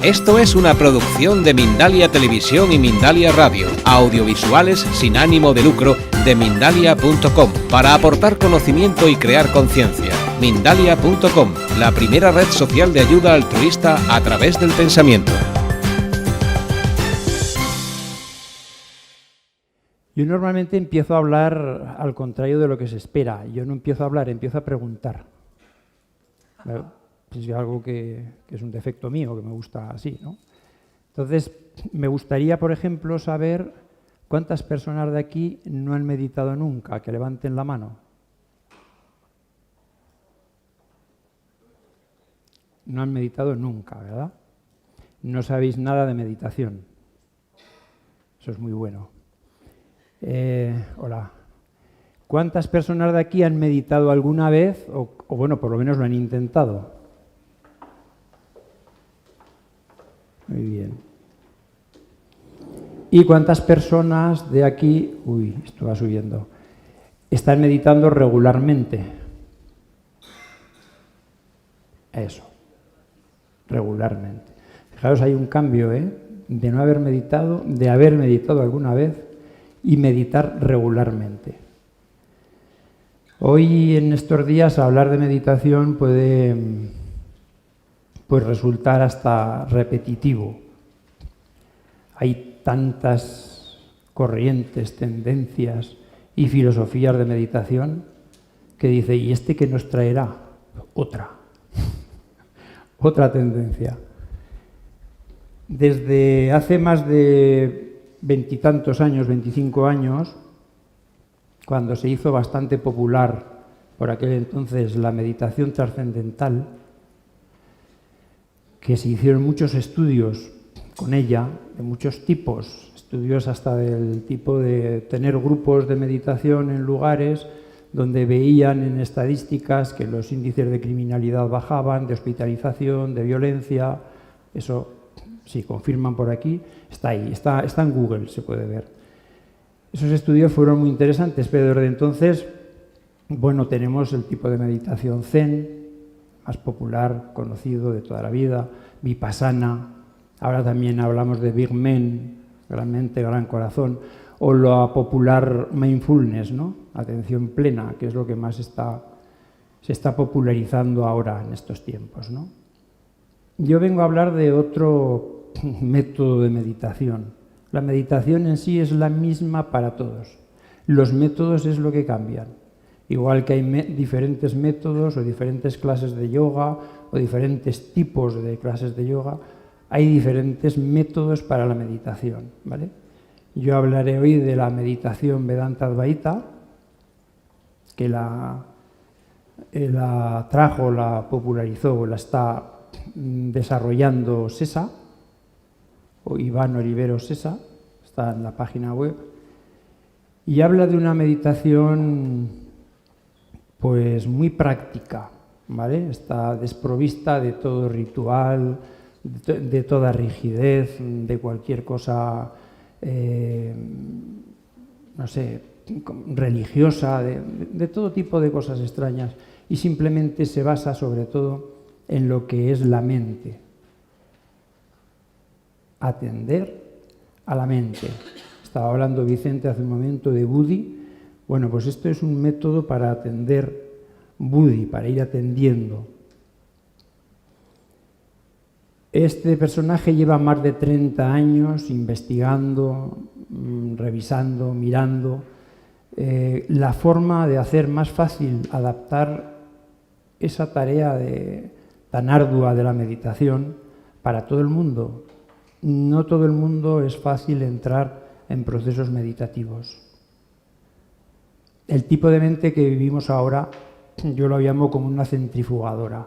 Esto es una producción de Mindalia Televisión y Mindalia Radio, audiovisuales sin ánimo de lucro de Mindalia.com, para aportar conocimiento y crear conciencia. Mindalia.com, la primera red social de ayuda altruista a través del pensamiento. Yo normalmente empiezo a hablar al contrario de lo que se espera. Yo no empiezo a hablar, empiezo a preguntar. Es algo que es un defecto mío, que me gusta así, ¿no? Entonces, me gustaría, por ejemplo, saber cuántas personas de aquí no han meditado nunca, que levanten la mano. No han meditado nunca, ¿verdad? No sabéis nada de meditación. Eso es muy bueno. Hola. ¿Cuántas personas de aquí han meditado alguna vez o bueno, por lo menos lo han intentado? Muy bien. ¿Y cuántas personas de aquí, esto va subiendo, están meditando regularmente? Eso, regularmente. Fijaros, hay un cambio, de no haber meditado, de haber meditado alguna vez y meditar regularmente. Hoy, en estos días, hablar de meditación puede resultar hasta repetitivo. Hay tantas corrientes, tendencias y filosofías de meditación que dice, ¿y este qué nos traerá? Otra tendencia. Desde hace más de 20 y tantos años, 25 años, cuando se hizo bastante popular por aquel entonces la meditación trascendental, que se hicieron muchos estudios con ella, de muchos tipos, estudios hasta del tipo de tener grupos de meditación en lugares donde veían en estadísticas que los índices de criminalidad bajaban, de hospitalización, de violencia. Eso sí, confirman por aquí, está ahí, está en Google, se puede ver. Esos estudios fueron muy interesantes, pero desde entonces, bueno, tenemos el tipo de meditación Zen, más popular, conocido de toda la vida, Vipassana, ahora también hablamos de Big Men, gran mente, gran corazón, o la popular Mindfulness, ¿no? Atención plena, que es lo que más se está popularizando ahora en estos tiempos, ¿no? Yo vengo a hablar de otro método de meditación. La meditación en sí es la misma para todos. Los métodos es lo que cambian. Igual que hay diferentes métodos o diferentes clases de yoga o diferentes tipos de clases de yoga, hay diferentes métodos para la meditación, ¿vale? Yo hablaré hoy de la meditación Vedanta Advaita, que la trajo, la popularizó, la está desarrollando Sesa, o Iván Olivero Sesa, está en la página web, y habla de una meditación pues muy práctica, ¿vale? Está desprovista de todo ritual, de toda rigidez, de cualquier cosa, no sé, religiosa, de todo tipo de cosas extrañas, y simplemente se basa sobre todo en lo que es la mente. Atender a la mente. Estaba hablando Vicente hace un momento de Buddhi. Bueno, pues esto es un método para atender Buddhi, para ir atendiendo. Este personaje lleva más de 30 años investigando, revisando, mirando la forma de hacer más fácil adaptar esa tarea tan ardua de la meditación para todo el mundo. No todo el mundo es fácil entrar en procesos meditativos. El tipo de mente que vivimos ahora, yo lo llamo como una centrifugadora,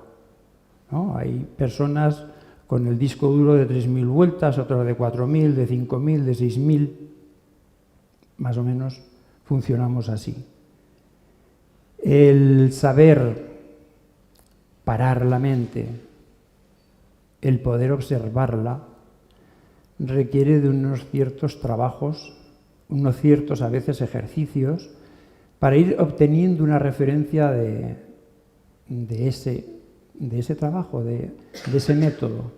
¿no? Hay personas con el disco duro de 3.000 vueltas, otros de 4.000, de 5.000, de 6.000, más o menos funcionamos así. El saber parar la mente, el poder observarla, requiere de unos ciertos trabajos, unos ciertos a veces ejercicios, para ir obteniendo una referencia de ese trabajo, de ese método.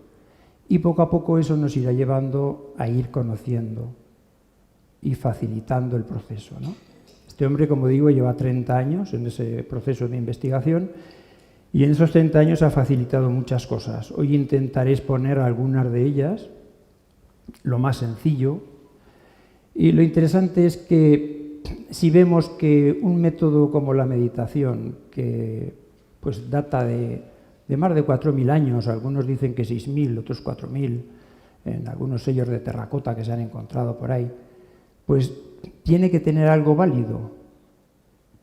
y poco a poco eso nos irá llevando a ir conociendo y facilitando el proceso, ¿no? Este hombre, como digo, lleva 30 años en ese proceso de investigación y en esos 30 años ha facilitado muchas cosas. Hoy intentaré exponer algunas de ellas, lo más sencillo. Y lo interesante es que si vemos que un método como la meditación, que pues data de más de 4.000 años, algunos dicen que 6.000, otros 4.000, en algunos sellos de terracota que se han encontrado por ahí, pues tiene que tener algo válido,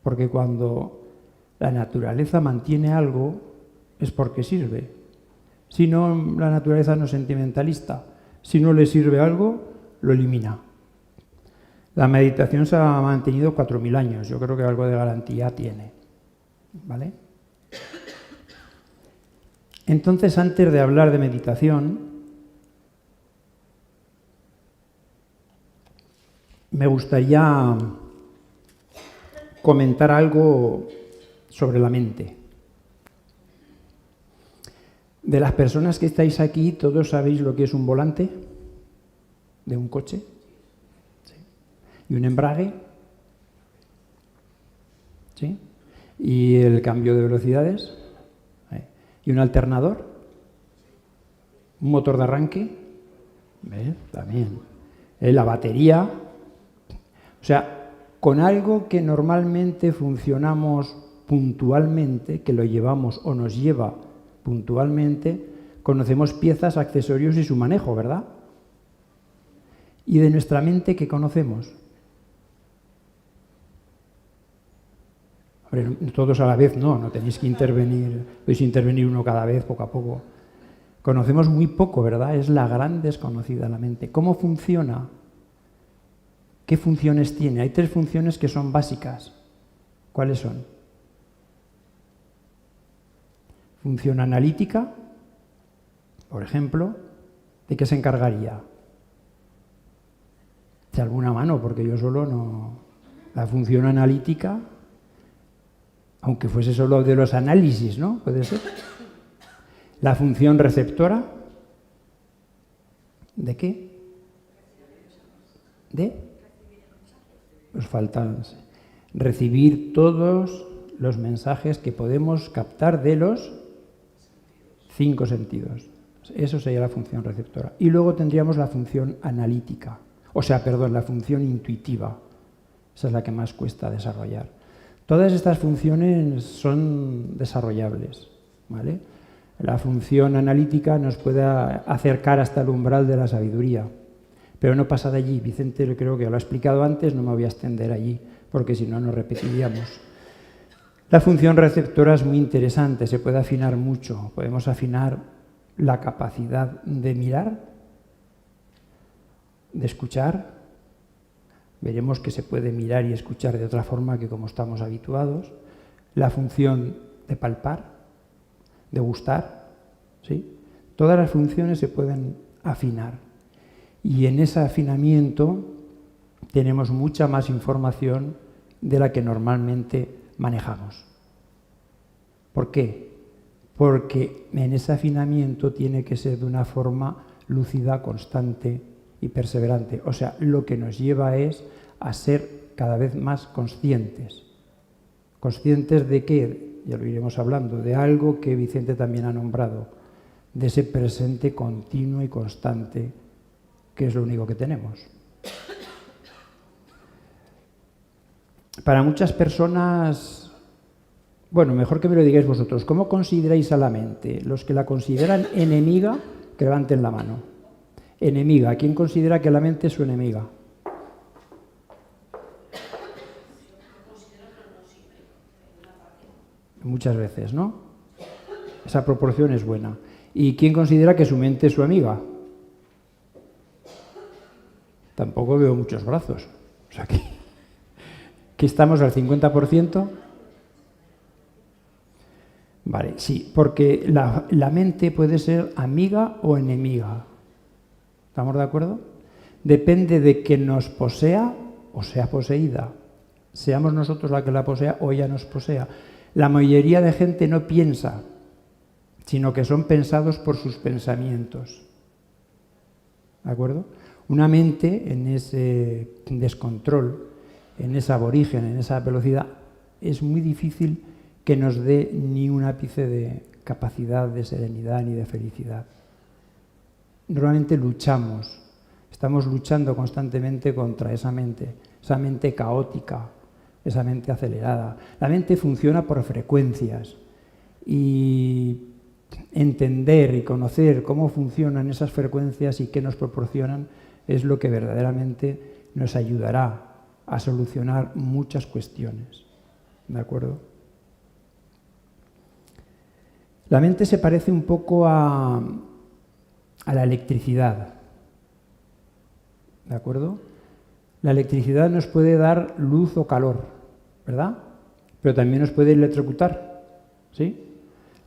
porque cuando la naturaleza mantiene algo es porque sirve. Si no, la naturaleza no es sentimentalista. Si no le sirve algo, lo elimina. La meditación se ha mantenido 4.000 años, yo creo que algo de garantía tiene, ¿vale? Entonces, antes de hablar de meditación, me gustaría comentar algo sobre la mente. De las personas que estáis aquí, ¿todos sabéis lo que es un volante de un coche? ¿Sí? ¿Y un embrague? ¿Sí? ¿Y el cambio de velocidades? ¿Y un alternador? ¿Un motor de arranque? ¿Ves? También. La batería. O sea, con algo que normalmente funcionamos puntualmente, que lo llevamos o nos lleva puntualmente, conocemos piezas, accesorios y su manejo, ¿verdad? ¿Y de nuestra mente qué conocemos? Hombre, todos a la vez no tenéis que intervenir, podéis intervenir uno cada vez, poco a poco. Conocemos muy poco, ¿verdad? Es la gran desconocida la mente. ¿Cómo funciona? ¿Qué funciones tiene? Hay 3 funciones que son básicas. ¿Cuáles son? Función analítica, por ejemplo, ¿de qué se encargaría? De alguna mano, porque yo solo no. La función analítica, aunque fuese solo de los análisis, ¿no? Puede ser. La función receptora, ¿de qué? ¿De? Pues faltan. Recibir todos los mensajes que podemos captar de los 5 sentidos. Eso sería la función receptora. Y luego tendríamos la función analítica. La función intuitiva. Esa es la que más cuesta desarrollar. Todas estas funciones son desarrollables, ¿vale? La función analítica nos puede acercar hasta el umbral de la sabiduría, pero no pasa de allí. Vicente creo que lo ha explicado antes, no me voy a extender allí, porque si no nos repetiríamos. La función receptora es muy interesante, se puede afinar mucho. Podemos afinar la capacidad de mirar, de escuchar. Veremos que se puede mirar y escuchar de otra forma que como estamos habituados. La función de palpar, de gustar, ¿sí? Todas las funciones se pueden afinar. Y en ese afinamiento tenemos mucha más información de la que normalmente manejamos. ¿Por qué? Porque en ese afinamiento tiene que ser de una forma lúcida, constante y perseverante. O sea, lo que nos lleva es a ser cada vez más conscientes. ¿Conscientes de qué? Ya lo iremos hablando, de algo que Vicente también ha nombrado, de ese presente continuo y constante, que es lo único que tenemos. Para muchas personas, bueno, mejor que me lo digáis vosotros, ¿cómo consideráis a la mente? Los que la consideran enemiga, que levanten la mano. Enemiga, ¿quién considera que la mente es su enemiga? Muchas veces, ¿no? Esa proporción es buena. ¿Y quién considera que su mente es su amiga? Tampoco veo muchos brazos. O sea que estamos al 50%. Vale, sí, porque la mente puede ser amiga o enemiga. ¿Estamos de acuerdo? Depende de que nos posea o sea poseída. Seamos nosotros la que la posea o ella nos posea. La mayoría de gente no piensa, sino que son pensados por sus pensamientos. ¿de acuerdo? Una mente en ese descontrol, en ese aborigen, en esa velocidad, es muy difícil que nos dé ni un ápice de capacidad de serenidad ni de felicidad. Normalmente luchamos, estamos luchando constantemente contra esa mente caótica, esa mente acelerada. La mente funciona por frecuencias y entender y conocer cómo funcionan esas frecuencias y qué nos proporcionan es lo que verdaderamente nos ayudará a solucionar muchas cuestiones. ¿De acuerdo? La mente se parece un poco a la electricidad. ¿De acuerdo? La electricidad nos puede dar luz o calor, ¿verdad? Pero también nos puede electrocutar, ¿sí?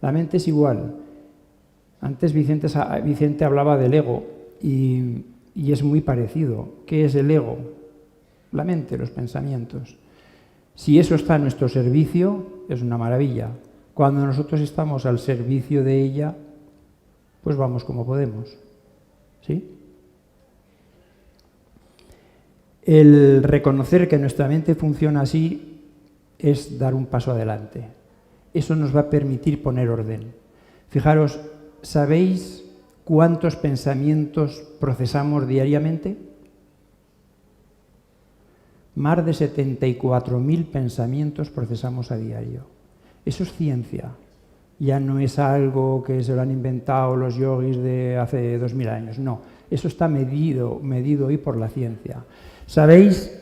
La mente es igual. Antes Vicente hablaba del ego y es muy parecido. ¿Qué es el ego? La mente, los pensamientos. Si eso está a nuestro servicio, es una maravilla. Cuando nosotros estamos al servicio de ella, pues vamos como podemos, ¿sí? El reconocer que nuestra mente funciona así es dar un paso adelante. Eso nos va a permitir poner orden. Fijaros, ¿sabéis cuántos pensamientos procesamos diariamente? Más de 74.000 pensamientos procesamos a diario. Eso es ciencia. Ya no es algo que se lo han inventado los yogis de hace 2000 años. No, eso está medido hoy por la ciencia. ¿Sabéis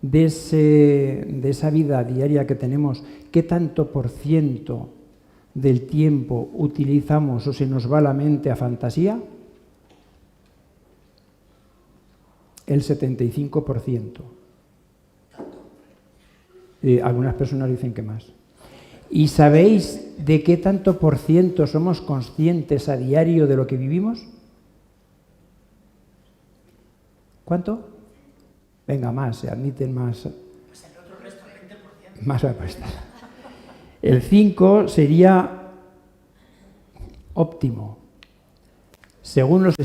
de esa vida diaria que tenemos, qué tanto por ciento del tiempo utilizamos o se nos va la mente a fantasía? El 75%. Algunas personas dicen que más. ¿Y sabéis de qué tanto por ciento somos conscientes a diario de lo que vivimos? ¿Cuánto? Venga, más, se admiten más. Pues el otro resto, 20%. Más apuestas. El 5 sería óptimo. Según los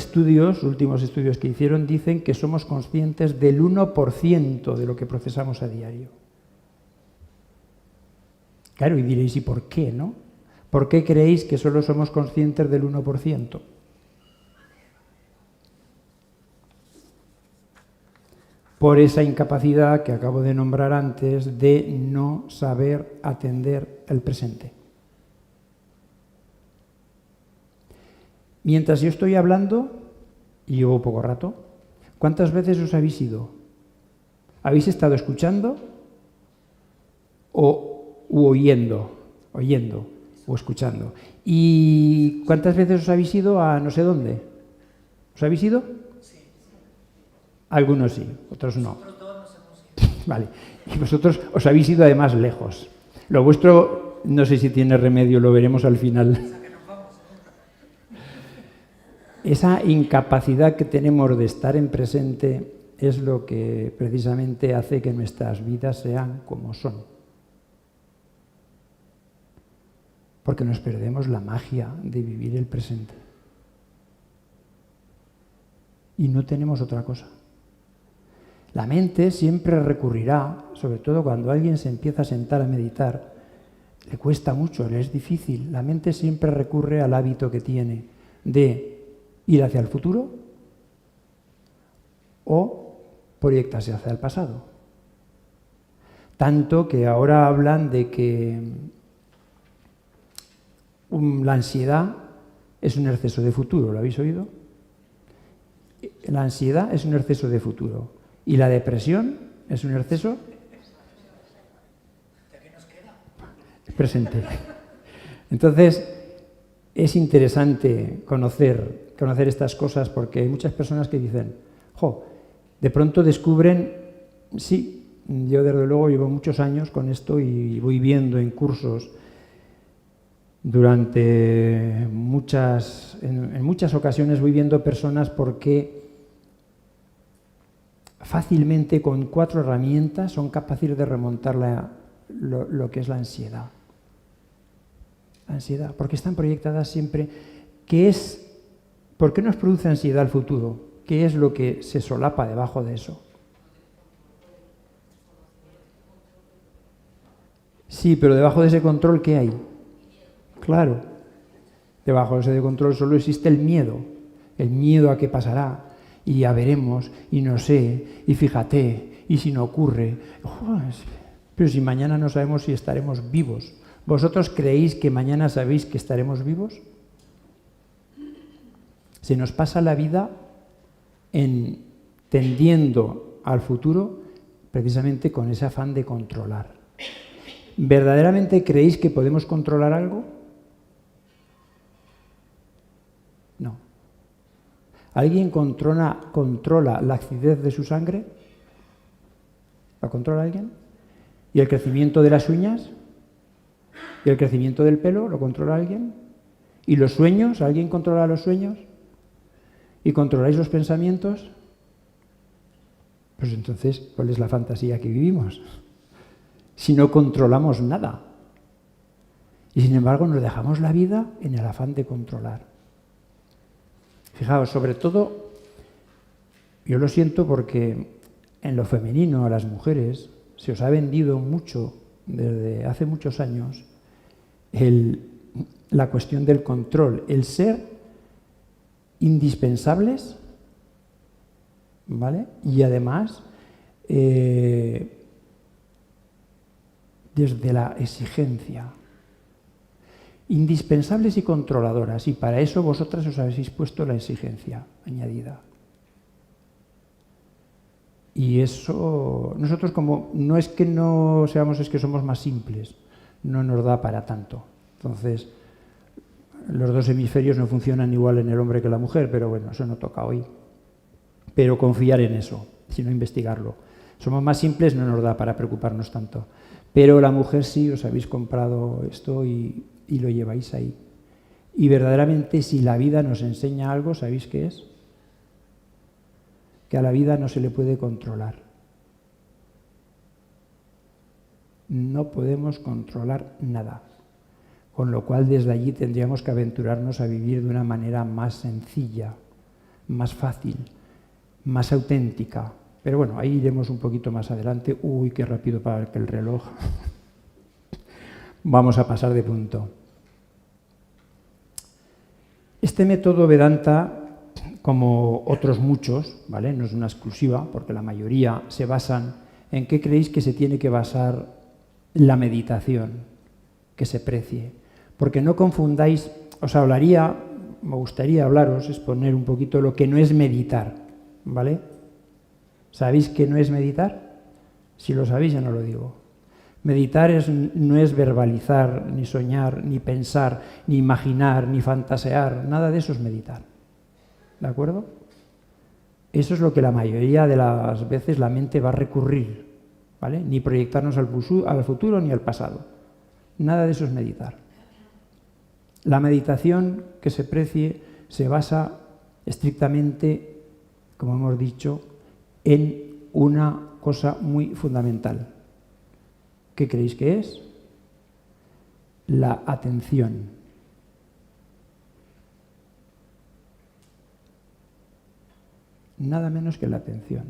últimos estudios que hicieron, dicen que somos conscientes del 1% de lo que procesamos a diario. Claro, y diréis, ¿y por qué, no? ¿Por qué creéis que solo somos conscientes del 1%? Por esa incapacidad que acabo de nombrar antes de no saber atender el presente. Mientras yo estoy hablando, y llevo poco rato, ¿cuántas veces os habéis ido? ¿Habéis estado escuchando u oyendo o escuchando? ¿Y cuántas veces os habéis ido a no sé dónde? ¿Os habéis ido? Sí. Algunos sí, otros no. Nosotros todos nos hemos ido. Vale. Y vosotros os habéis ido además lejos. Lo vuestro, no sé si tiene remedio, lo veremos al final. Esa incapacidad que tenemos de estar en presente es lo que precisamente hace que nuestras vidas sean como son. Porque nos perdemos la magia de vivir el presente. Y no tenemos otra cosa. La mente siempre recurrirá, sobre todo cuando alguien se empieza a sentar a meditar, le cuesta mucho, le es difícil. La mente siempre recurre al hábito que tiene de ir hacia el futuro o proyectarse hacia el pasado. Tanto que ahora hablan de que la ansiedad es un exceso de futuro, ¿lo habéis oído? La ansiedad es un exceso de futuro y la depresión es un exceso presente. Entonces, es interesante conocer estas cosas porque hay muchas personas que dicen, de pronto descubren, sí, yo desde luego llevo muchos años con esto y voy viendo en cursos en muchas ocasiones voy viendo personas porque fácilmente con 4 herramientas son capaces de remontar lo que es la ansiedad. La ansiedad, porque están proyectadas siempre, que es ¿Por qué nos produce ansiedad el futuro? ¿Qué es lo que se solapa debajo de eso? Sí, pero debajo de ese control, ¿qué hay? Claro, debajo de ese control solo existe el miedo a qué pasará, y ya veremos, y no sé, y fíjate, y si no ocurre. Pero si mañana no sabemos si estaremos vivos. ¿Vosotros creéis que mañana sabéis que estaremos vivos? Se nos pasa la vida tendiendo al futuro precisamente con ese afán de controlar. ¿Verdaderamente creéis que podemos controlar algo? No. ¿Alguien controla la acidez de su sangre? ¿La controla alguien? ¿Y el crecimiento de las uñas? ¿Y el crecimiento del pelo? ¿Lo controla alguien? ¿Y los sueños? ¿Alguien controla los sueños? ¿Y controláis los pensamientos? Pues entonces, ¿cuál es la fantasía que vivimos? Si no controlamos nada. Y sin embargo nos dejamos la vida en el afán de controlar. Fijaos, sobre todo, yo lo siento porque en lo femenino a las mujeres se os ha vendido mucho, desde hace muchos años, la cuestión del control, el ser indispensables, ¿vale? Y además, desde la exigencia. Indispensables y controladoras, y para eso vosotras os habéis puesto la exigencia añadida. Y eso, nosotros como, no es que no seamos, es que somos más simples, no nos da para tanto. Entonces, los dos hemisferios no funcionan igual en el hombre que en la mujer, pero bueno, eso no toca hoy. Pero confiar en eso, sino investigarlo. Somos más simples, no nos da para preocuparnos tanto. Pero la mujer sí, os habéis comprado esto y lo lleváis ahí. Y verdaderamente, si la vida nos enseña algo, ¿sabéis qué es? Que a la vida no se le puede controlar. No podemos controlar nada. Con lo cual, desde allí tendríamos que aventurarnos a vivir de una manera más sencilla, más fácil, más auténtica. Pero bueno, ahí iremos un poquito más adelante. Uy, qué rápido para el reloj. Vamos a pasar de punto. Este método Vedanta, como otros muchos, ¿vale? No es una exclusiva, porque la mayoría se basan en qué creéis que se tiene que basar la meditación, que se precie. Porque no confundáis, me gustaría hablaros, exponer un poquito lo que no es meditar, ¿vale? ¿Sabéis qué no es meditar? Si lo sabéis ya no lo digo. Meditar no es verbalizar, ni soñar, ni pensar, ni imaginar, ni fantasear, nada de eso es meditar. ¿De acuerdo? Eso es lo que la mayoría de las veces la mente va a recurrir, ¿vale? Ni proyectarnos al futuro ni al pasado. Nada de eso es meditar. La meditación que se precie se basa estrictamente, como hemos dicho, en una cosa muy fundamental. ¿Qué creéis que es? La atención. Nada menos que la atención.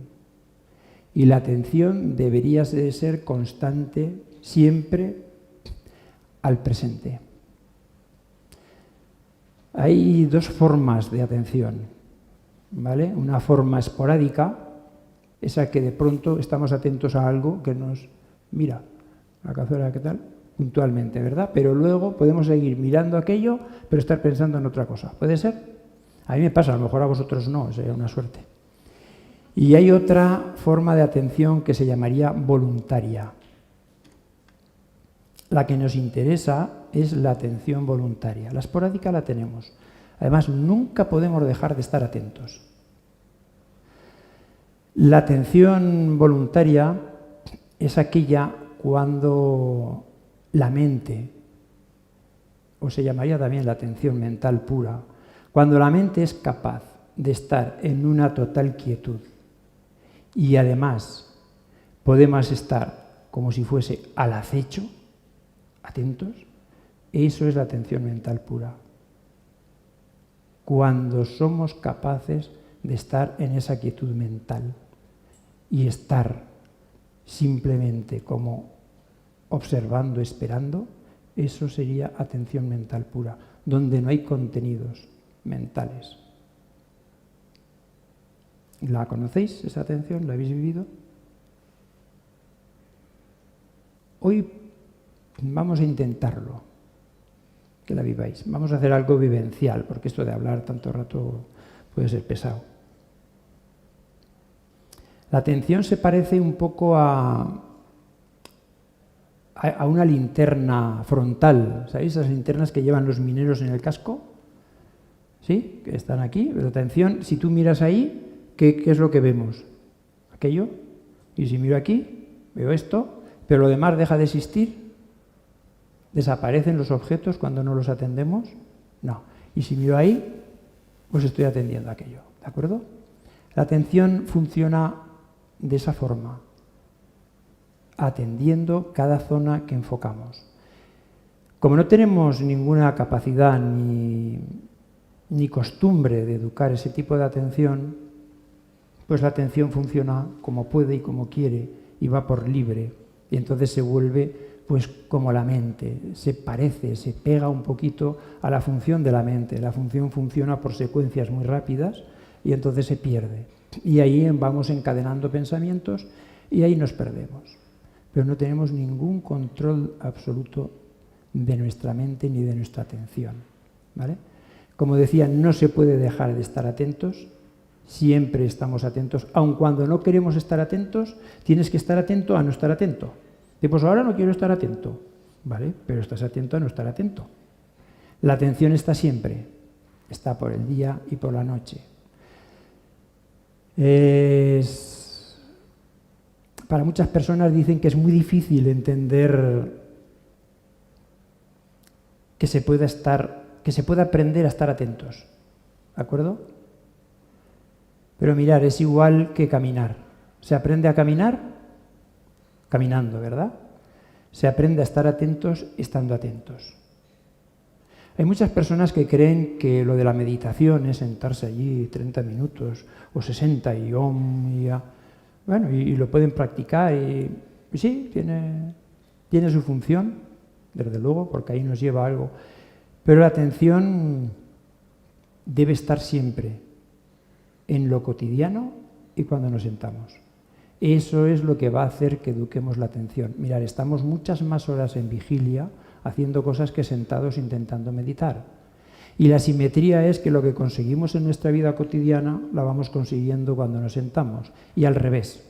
Y la atención debería de ser constante, siempre al presente. Hay dos formas de atención, ¿vale? Una forma esporádica, esa que de pronto estamos atentos a algo que nos mira, la cazuela, ¿qué tal? Puntualmente, ¿verdad? Pero luego podemos seguir mirando aquello, pero estar pensando en otra cosa. ¿Puede ser? A mí me pasa, a lo mejor a vosotros no, sería una suerte. Y hay otra forma de atención que se llamaría voluntaria. La que nos interesa es la atención voluntaria. La esporádica la tenemos. Además, nunca podemos dejar de estar atentos. La atención voluntaria es aquella cuando la mente, o se llamaría también la atención mental pura, cuando la mente es capaz de estar en una total quietud y además podemos estar como si fuese al acecho, atentos, eso es la atención mental pura. cuando somos capaces de estar en esa quietud mental y estar simplemente como observando, esperando. Eso sería atención mental pura, donde no hay contenidos mentales. ¿La conocéis, esa atención? ¿La habéis vivido? Hoy vamos a intentarlo, que la viváis. Vamos a hacer algo vivencial, porque esto de hablar tanto rato puede ser pesado. La atención se parece un poco a una linterna frontal. ¿Sabéis esas linternas que llevan los mineros en el casco? ¿Sí? Que están aquí. Pero atención, si tú miras ahí, ¿qué es lo que vemos? Aquello. Y si miro aquí, veo esto, pero lo demás deja de existir. ¿Desaparecen los objetos cuando no los atendemos? No. Y si miro ahí, pues estoy atendiendo aquello. ¿De acuerdo? La atención funciona de esa forma, atendiendo cada zona que enfocamos. Como no tenemos ninguna capacidad ni costumbre de educar ese tipo de atención, pues la atención funciona como puede y como quiere y va por libre. Y entonces se vuelve pues como la mente, se pega un poquito a la función de la mente. La función funciona por secuencias muy rápidas y entonces se pierde. Y ahí vamos encadenando pensamientos y ahí nos perdemos. Pero no tenemos ningún control absoluto de nuestra mente ni de nuestra atención, ¿vale? Como decía, no se puede dejar de estar atentos, siempre estamos atentos, aun cuando no queremos estar atentos, tienes que estar atento a no estar atento. Y pues ahora no quiero estar atento, ¿vale? Pero estás atento a no estar atento. La atención está siempre, está por el día y por la noche. Para muchas personas dicen que es muy difícil entender que se pueda aprender a estar atentos, ¿de acuerdo? Pero mirar, es igual que caminar. Se aprende a caminar caminando, ¿verdad? Se aprende a estar atentos estando atentos. Hay muchas personas que creen que lo de la meditación es sentarse allí 30 minutos o 60 y bueno, y lo pueden practicar y sí, tiene su función, desde luego, porque ahí nos lleva a algo. Pero la atención debe estar siempre en lo cotidiano y cuando nos sentamos. Eso es lo que va a hacer que eduquemos la atención. Mirad, estamos muchas más horas en vigilia haciendo cosas que sentados intentando meditar. Y la simetría es que lo que conseguimos en nuestra vida cotidiana la vamos consiguiendo cuando nos sentamos. Y al revés.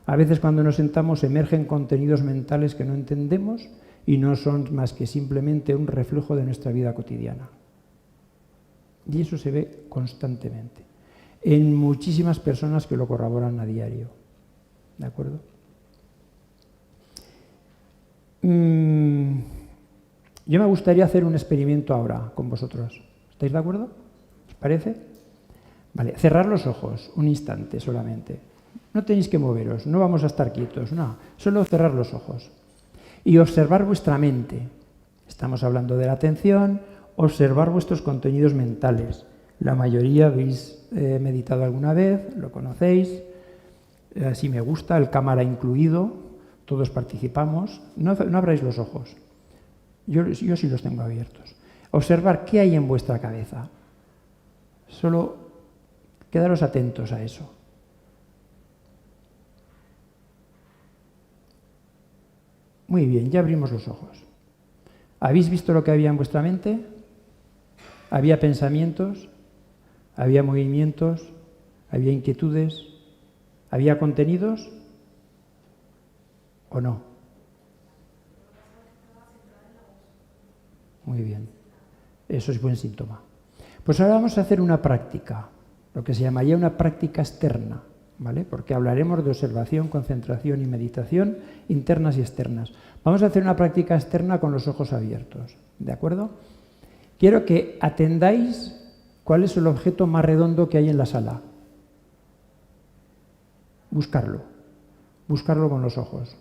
A veces cuando nos sentamos emergen contenidos mentales que no entendemos y no son más que simplemente un reflejo de nuestra vida cotidiana. Y eso se ve constantemente en muchísimas personas que lo corroboran a diario. ¿De acuerdo? Yo me gustaría hacer un experimento ahora con vosotros. ¿Estáis de acuerdo? ¿Os parece? Vale, cerrar los ojos un instante solamente. No tenéis que moveros, no vamos a estar quietos, no. Solo cerrar los ojos. Y observar vuestra mente. Estamos hablando de la atención, observar vuestros contenidos mentales. La mayoría habéis meditado alguna vez, lo conocéis. Si me gusta, el cámara incluido, todos participamos. No abráis los ojos. Yo sí los tengo abiertos. Observar qué hay en vuestra cabeza. Solo quedaros atentos a eso. Muy bien, ya abrimos los ojos. ¿Habéis visto lo que había en vuestra mente? ¿Había pensamientos? ¿Había movimientos? ¿Había inquietudes? ¿Había contenidos? ¿O no? Muy bien. Eso es buen síntoma. Pues ahora vamos a hacer una práctica, lo que se llamaría una práctica externa, ¿vale? Porque hablaremos de observación, concentración y meditación internas y externas. Vamos a hacer una práctica externa con los ojos abiertos, ¿de acuerdo? Quiero que atendáis cuál es el objeto más redondo que hay en la sala. Buscarlo con los ojos.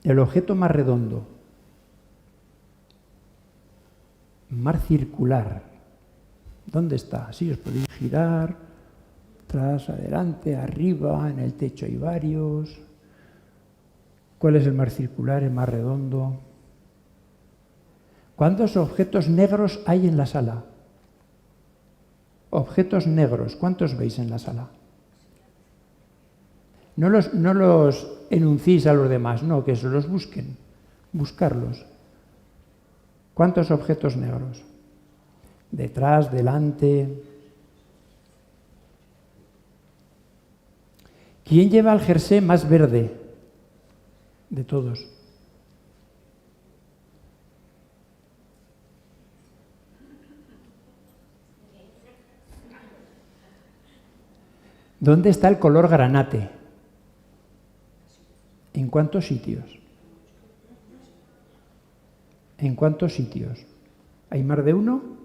El objeto más redondo, más circular, ¿Dónde está? Sí, os podéis girar, atrás, adelante, arriba, en el techo hay varios. ¿Cuál es el más circular, el más redondo? ¿Cuántos objetos negros hay en la sala? Objetos negros, ¿cuántos veis en la sala? No los enunciéis a los demás, no, que se los busquen. Buscarlos. ¿Cuántos objetos negros? Detrás, delante. ¿Quién lleva el jersey más verde de todos? ¿Dónde está el color granate? ¿En cuántos sitios? ¿En cuántos sitios? ¿Hay más de uno?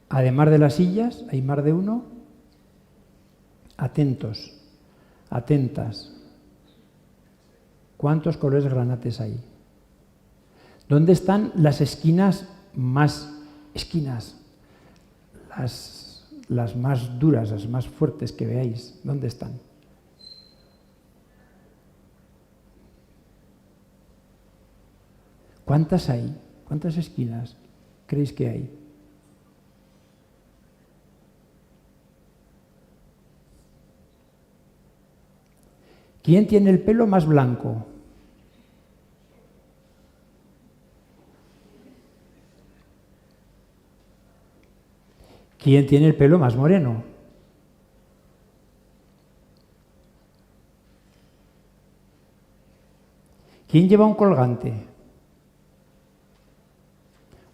Además de las sillas, ¿hay más de uno? Atentos, atentas. ¿Cuántos colores granates hay? ¿Dónde están las esquinas más esquinas? Las más duras, las más fuertes que veáis. ¿Dónde están? ¿Cuántas hay? ¿Cuántas esquinas creéis que hay? ¿Quién tiene el pelo más blanco? ¿Quién tiene el pelo más moreno? ¿Quién lleva un colgante?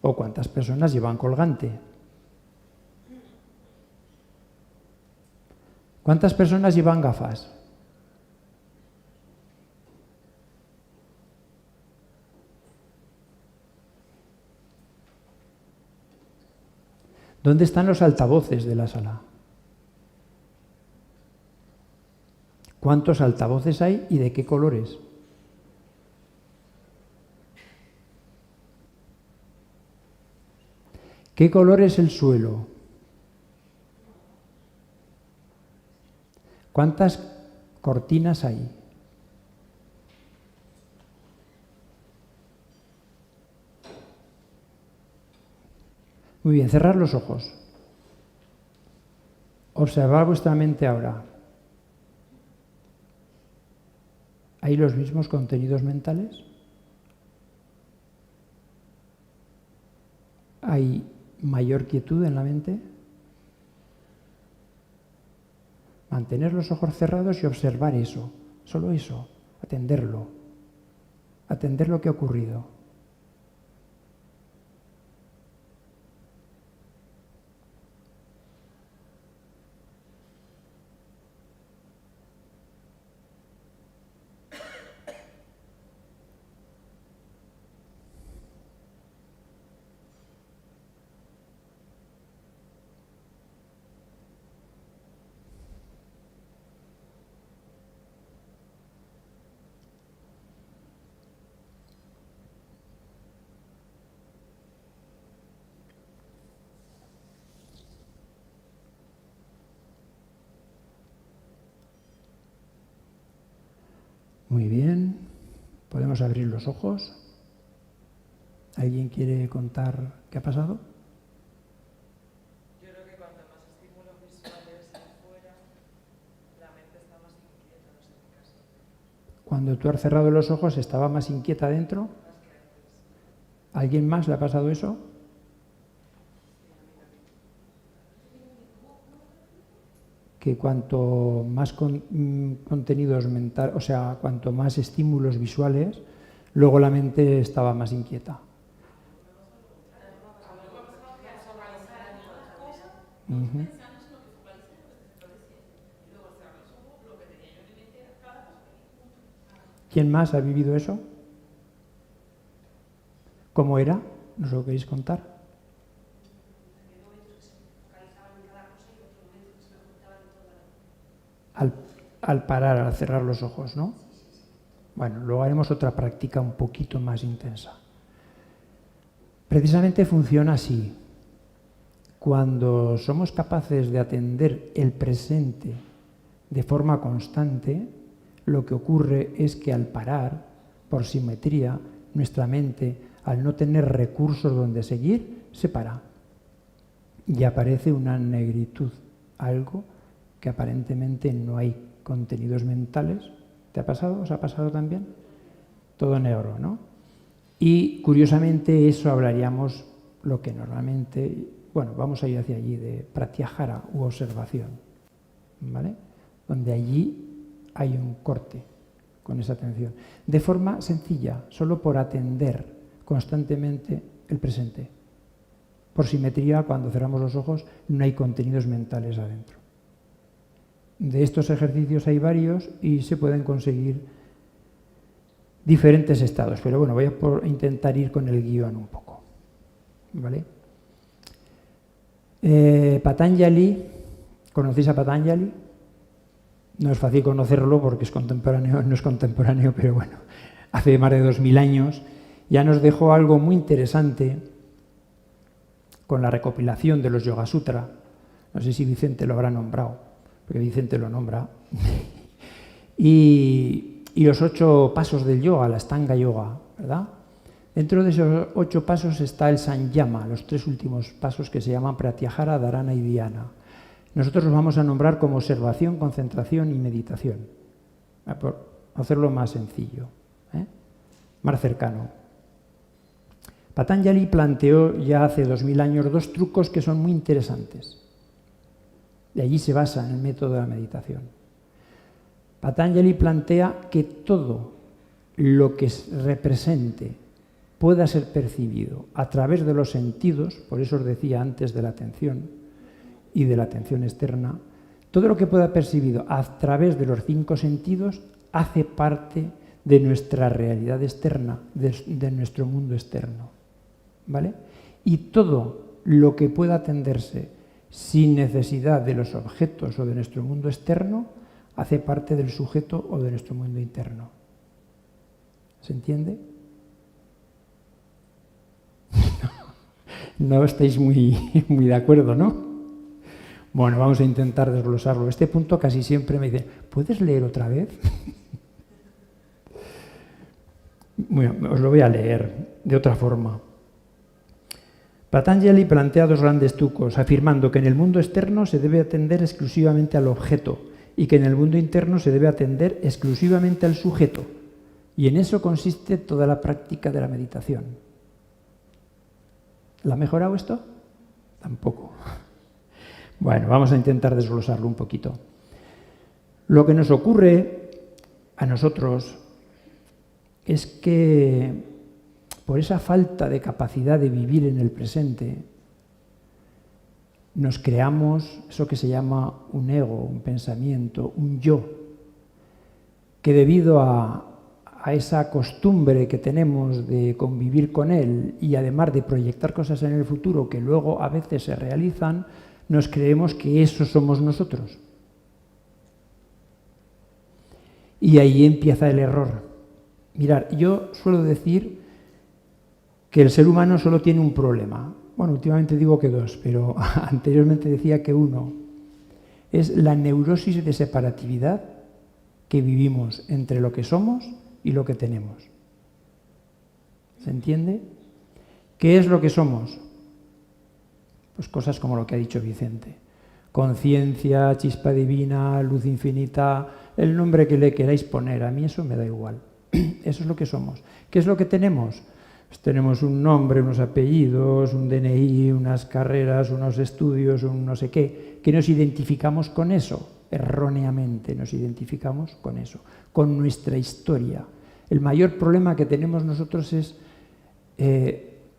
¿O cuántas personas llevan colgante? ¿Cuántas personas llevan gafas? ¿Dónde están los altavoces de la sala? ¿Cuántos altavoces hay y de qué colores? ¿Qué color es el suelo? ¿Cuántas cortinas hay? Muy bien, cerrar los ojos. Observar vuestra mente ahora. ¿Hay los mismos contenidos mentales? ¿Hay mayor quietud en la mente? Mantener los ojos cerrados y observar eso, solo eso, atenderlo, atender lo que ha ocurrido. Muy bien, podemos abrir los ojos. ¿Alguien quiere contar qué ha pasado? Yo creo que cuanto más estímulos visuales hay fuera, la mente está más inquieta, no sé en mi caso. Cuando tú has cerrado los ojos, ¿estaba más inquieta dentro? Más que antes. ¿Alguien más le ha pasado eso? Que cuanto más contenidos mentales, o sea, cuanto más estímulos visuales, luego la mente estaba más inquieta. Uh-huh. ¿Quién más ha vivido eso? ¿Cómo era? ¿Nos lo queréis contar? Al parar, al cerrar los ojos, ¿no? Bueno, luego haremos otra práctica un poquito más intensa. Precisamente funciona así. cuando somos capaces de atender el presente de forma constante, lo que ocurre es que al parar, por simetría, nuestra mente, al no tener recursos donde seguir, se para. Y aparece una negritud, algo que aparentemente no hay contenidos mentales. ¿Te ha pasado? ¿Os ha pasado también? Todo negro, ¿no? Y curiosamente eso hablaríamos lo que normalmente, bueno, vamos a ir hacia allí, de pratyahara u observación, ¿vale? Donde allí hay un corte con esa atención. De forma sencilla, solo por atender constantemente el presente. Por simetría, cuando cerramos los ojos, no hay contenidos mentales adentro. De estos ejercicios hay varios y se pueden conseguir diferentes estados. Pero bueno, voy a intentar ir con el guión un poco. ¿Vale? Patanjali, ¿conocéis a Patanjali? No es fácil conocerlo porque es contemporáneo, no es contemporáneo, pero bueno, hace más de 2000 años ya nos dejó algo muy interesante con la recopilación de los Yoga Sutra. No sé si Vicente lo habrá nombrado, porque Vicente lo nombra. y los 8 pasos del yoga, la Ashtanga Yoga, ¿verdad? Dentro de esos 8 pasos está el Samyama, los 3 últimos pasos que se llaman Pratyahara, Dharana y Dhyana. Nosotros los vamos a nombrar como observación, concentración y meditación, por hacerlo más sencillo, más cercano. Patanjali planteó ya hace 2000 años 2 trucos que son muy interesantes. De allí se basa en el método de la meditación. Patanjali plantea que todo lo que represente pueda ser percibido a través de los sentidos, por eso os decía antes de la atención y de la atención externa, todo lo que pueda percibido a través de los 5 sentidos hace parte de nuestra realidad externa, de nuestro mundo externo. ¿Vale? Y todo lo que pueda atenderse sin necesidad de los objetos o de nuestro mundo externo hace parte del sujeto o de nuestro mundo interno. ¿Se entiende? No estáis muy de acuerdo, ¿no? Bueno, vamos a intentar desglosarlo. Este punto casi siempre me dicen, ¿puedes leer otra vez? Bueno, os lo voy a leer de otra forma. Patanjali plantea 2 grandes trucos, afirmando que en el mundo externo se debe atender exclusivamente al objeto y que en el mundo interno se debe atender exclusivamente al sujeto. Y en eso consiste toda la práctica de la meditación. ¿La ha mejorado esto? Tampoco. Bueno, vamos a intentar desglosarlo un poquito. Lo que nos ocurre a nosotros es que por esa falta de capacidad de vivir en el presente, nos creamos eso que se llama un ego, un pensamiento, un yo, que debido a esa costumbre que tenemos de convivir con él y además de proyectar cosas en el futuro que luego a veces se realizan, nos creemos que eso somos nosotros. Y ahí empieza el error. Mirad, yo suelo decir que el ser humano solo tiene un problema. Bueno, últimamente digo que 2, pero anteriormente decía que 1. Es la neurosis de separatividad que vivimos entre lo que somos y lo que tenemos. ¿Se entiende? ¿Qué es lo que somos? Pues cosas como lo que ha dicho Vicente. Conciencia, chispa divina, luz infinita, el nombre que le queráis poner, a mí eso me da igual. Eso es lo que somos. ¿Qué es lo que tenemos? Pues tenemos un nombre, unos apellidos, un DNI, unas carreras, unos estudios, un no sé qué, que nos identificamos con eso, erróneamente nos identificamos con eso, con nuestra historia. El mayor problema que tenemos nosotros es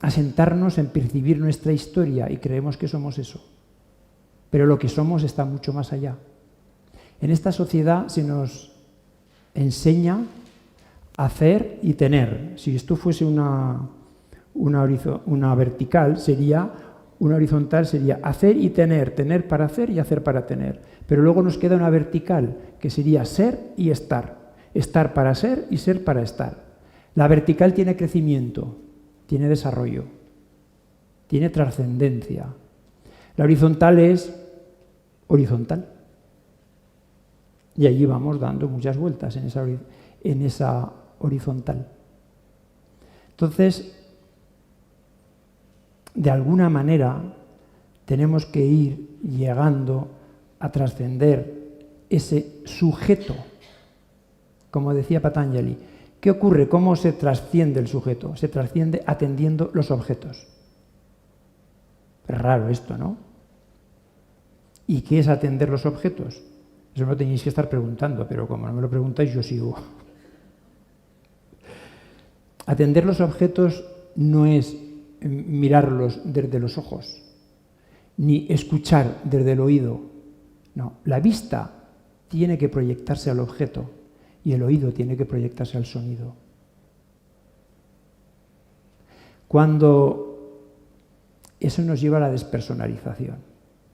asentarnos en percibir nuestra historia y creemos que somos eso. Pero lo que somos está mucho más allá. En esta sociedad se nos enseña hacer y tener. Si esto fuese una vertical, una horizontal sería hacer y tener, tener para hacer y hacer para tener. Pero luego nos queda una vertical, que sería ser y estar. Estar para ser y ser para estar. La vertical tiene crecimiento, tiene desarrollo, tiene trascendencia. La horizontal es horizontal. Y allí vamos dando muchas vueltas en esa horizontal. Entonces, de alguna manera, tenemos que ir llegando a trascender ese sujeto. Como decía Patanjali, ¿qué ocurre? ¿Cómo se trasciende el sujeto? Se trasciende atendiendo los objetos. Es raro esto, ¿no? ¿Y qué es atender los objetos? Eso me lo tenéis que estar preguntando, pero como no me lo preguntáis, yo sigo. Atender los objetos no es mirarlos desde los ojos, ni escuchar desde el oído. No, la vista tiene que proyectarse al objeto y el oído tiene que proyectarse al sonido. Cuando eso nos lleva a la despersonalización,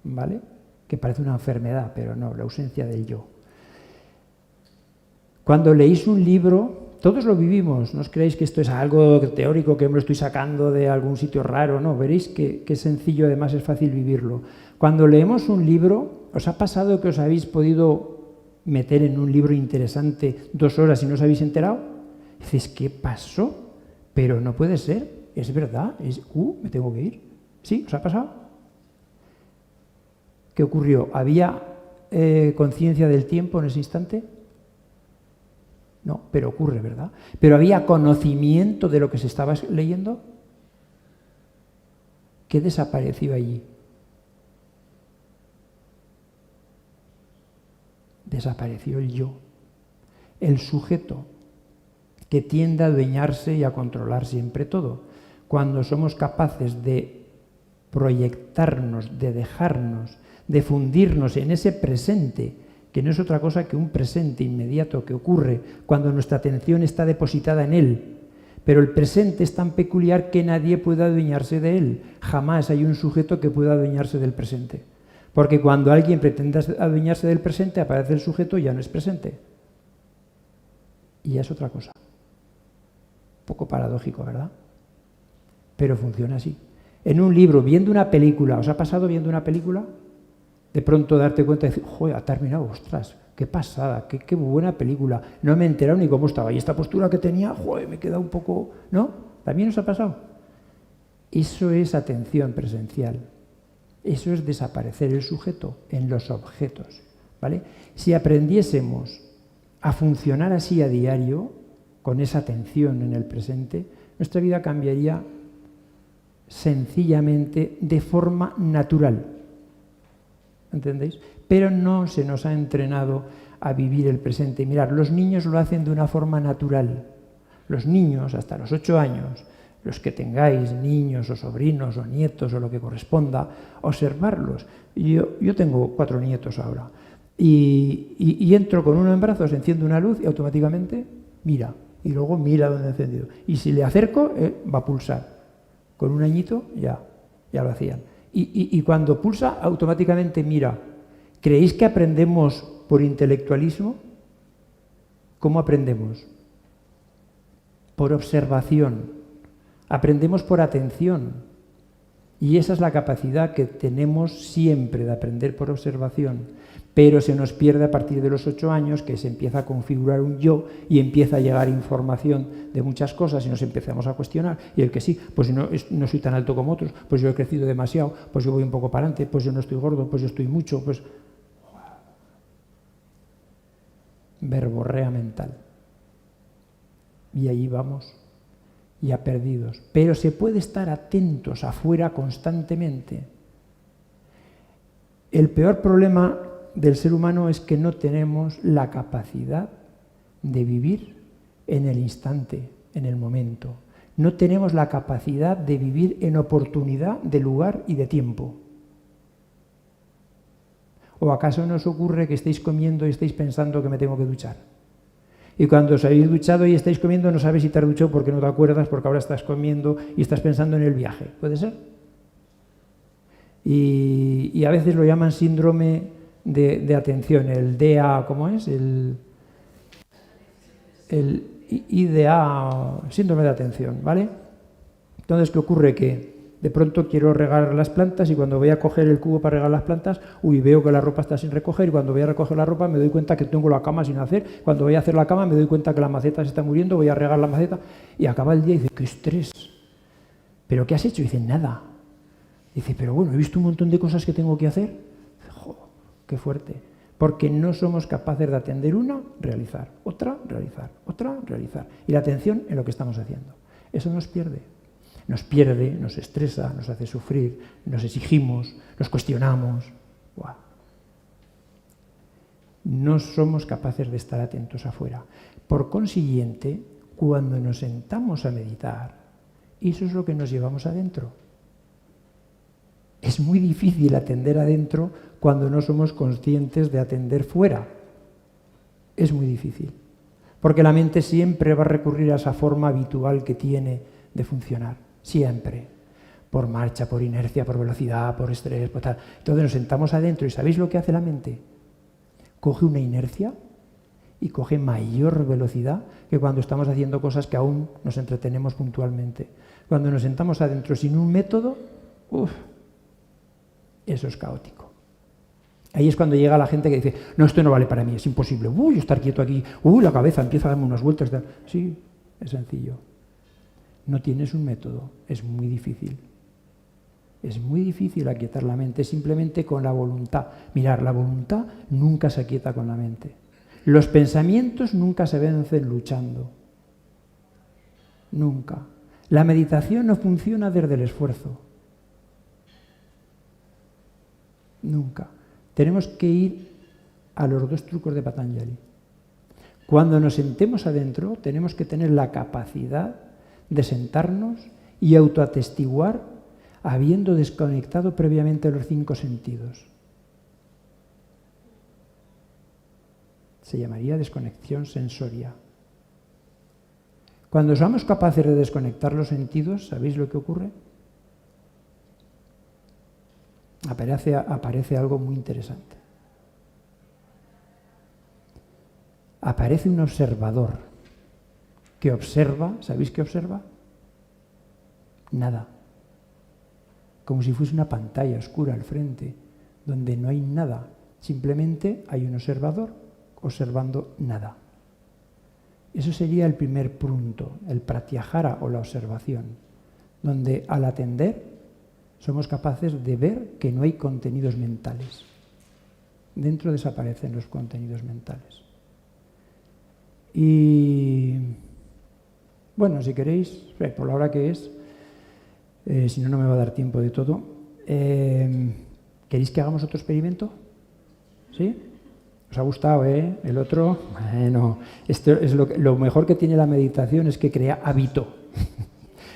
¿vale? Que parece una enfermedad, pero no, la ausencia del yo. Cuando leéis un libro, todos lo vivimos, no os creéis que esto es algo teórico, que me lo estoy sacando de algún sitio raro, no, veréis que es sencillo, además es fácil vivirlo. Cuando leemos un libro, ¿os ha pasado que os habéis podido meter en un libro interesante 2 horas y no os habéis enterado? Dices, ¿qué pasó? Pero no puede ser, es verdad, me tengo que ir. ¿Sí? ¿Os ha pasado? ¿Qué ocurrió? ¿Había conciencia del tiempo en ese instante? No, pero ocurre, ¿verdad? ¿Pero había conocimiento de lo que se estaba leyendo? ¿Qué desapareció allí? Desapareció el yo, el sujeto, que tiende a adueñarse y a controlar siempre todo. Cuando somos capaces de proyectarnos, de dejarnos, de fundirnos en ese presente, que no es otra cosa que un presente inmediato que ocurre cuando nuestra atención está depositada en él. Pero el presente es tan peculiar que nadie puede adueñarse de él. Jamás hay un sujeto que pueda adueñarse del presente. Porque cuando alguien pretende adueñarse del presente, aparece el sujeto y ya no es presente. Y ya es otra cosa. Un poco paradójico, ¿verdad? Pero funciona así. En un libro, viendo una película, ¿os ha pasado viendo una película? De pronto darte cuenta y decir, joder, ha terminado, ostras, qué pasada, qué buena película. No me he enterado ni cómo estaba. Y esta postura que tenía, joder, me queda un poco... ¿No? ¿También os ha pasado? Eso es atención presencial. Eso es desaparecer el sujeto en los objetos, ¿vale? Si aprendiésemos a funcionar así a diario, con esa atención en el presente, nuestra vida cambiaría sencillamente de forma natural. ¿Entendéis? Pero no se nos ha entrenado a vivir el presente. Mirad, los niños lo hacen de una forma natural. Los niños, hasta los 8 años, los que tengáis niños o sobrinos o nietos o lo que corresponda, observarlos. Yo tengo 4 nietos ahora. Y entro con uno en brazos, enciendo una luz y automáticamente mira. Y luego mira donde he encendido. Y si le acerco, va a pulsar. Con un añito ya lo hacían. Y cuando pulsa, automáticamente mira. ¿Creéis que aprendemos por intelectualismo? ¿Cómo aprendemos? Por observación. Aprendemos por atención. Y esa es la capacidad que tenemos siempre de aprender por observación. Pero se nos pierde a partir de los 8 años, que se empieza a configurar un yo y empieza a llegar información de muchas cosas y nos empezamos a cuestionar. Y el que sí, pues no soy tan alto como otros, pues yo he crecido demasiado, pues yo voy un poco para adelante, pues yo no estoy gordo, pues yo estoy mucho, pues... Verborrea mental. Y allí vamos, ya perdidos. Pero se puede estar atentos afuera constantemente. El peor problema del ser humano es que no tenemos la capacidad de vivir en el instante, en el momento. No tenemos la capacidad de vivir en oportunidad de lugar y de tiempo. ¿O acaso no os ocurre que estéis comiendo y estáis pensando que me tengo que duchar? Y cuando os habéis duchado y estáis comiendo no sabes si te has duchado porque no te acuerdas, porque ahora estás comiendo y estás pensando en el viaje. ¿Puede ser? Y a veces lo llaman síndrome de atención, el DA, ¿cómo es? El IDA, síndrome de atención, ¿vale? Entonces, ¿qué ocurre? Que De pronto quiero regar las plantas y cuando voy a coger el cubo para regar las plantas, veo que la ropa está sin recoger y cuando voy a recoger la ropa me doy cuenta que tengo la cama sin hacer. Cuando voy a hacer la cama me doy cuenta que la maceta se está muriendo, voy a regar la maceta y acaba el día y dice, ¡qué estrés! ¿Pero qué has hecho? Y dice, nada. Dice, pero bueno, he visto un montón de cosas que tengo que hacer. ¡Jo, qué fuerte! Porque no somos capaces de atender una, realizar, otra, realizar, otra, realizar. Y la atención en lo que estamos haciendo. Eso nos pierde. Nos pierde, nos estresa, nos hace sufrir, nos exigimos, nos cuestionamos. ¡Buah! No somos capaces de estar atentos afuera. Por consiguiente, cuando nos sentamos a meditar, eso es lo que nos llevamos adentro. Es muy difícil atender adentro cuando no somos conscientes de atender fuera. Es muy difícil. Porque la mente siempre va a recurrir a esa forma habitual que tiene de funcionar. Siempre. Por marcha, por inercia, por velocidad, por estrés, por tal. Entonces nos sentamos adentro y ¿sabéis lo que hace la mente? Coge una inercia y coge mayor velocidad que cuando estamos haciendo cosas que aún nos entretenemos puntualmente. Cuando nos sentamos adentro sin un método, eso es caótico. Ahí es cuando llega la gente que dice, no, esto no vale para mí, es imposible. Yo estar quieto aquí, la cabeza empieza a darme unas vueltas. Sí, es sencillo. No tienes un método, es muy difícil. Es muy difícil aquietar la mente simplemente con la voluntad. Mirad, la voluntad nunca se aquieta con la mente. Los pensamientos nunca se vencen luchando. Nunca. La meditación no funciona desde el esfuerzo. Nunca. Tenemos que ir a los 2 trucos de Patanjali. Cuando nos sentemos adentro, tenemos que tener la capacidad de sentarnos y autoatestiguar habiendo desconectado previamente los 5 sentidos. Se llamaría desconexión sensoria. Cuando somos capaces de desconectar los sentidos, ¿sabéis lo que ocurre? Aparece algo muy interesante. Aparece un observador que observa, ¿sabéis qué observa? Nada. Como si fuese una pantalla oscura al frente, donde no hay nada. Simplemente hay un observador observando nada. Eso sería el primer punto, el pratyahara o la observación, donde al atender somos capaces de ver que no hay contenidos mentales. Dentro desaparecen los contenidos mentales. Y bueno, si queréis, por la hora que es, si no, no me va a dar tiempo de todo. ¿Queréis que hagamos otro experimento? ¿Sí? ¿Os ha gustado, el otro? Bueno, esto es lo mejor que tiene la meditación es que crea hábito.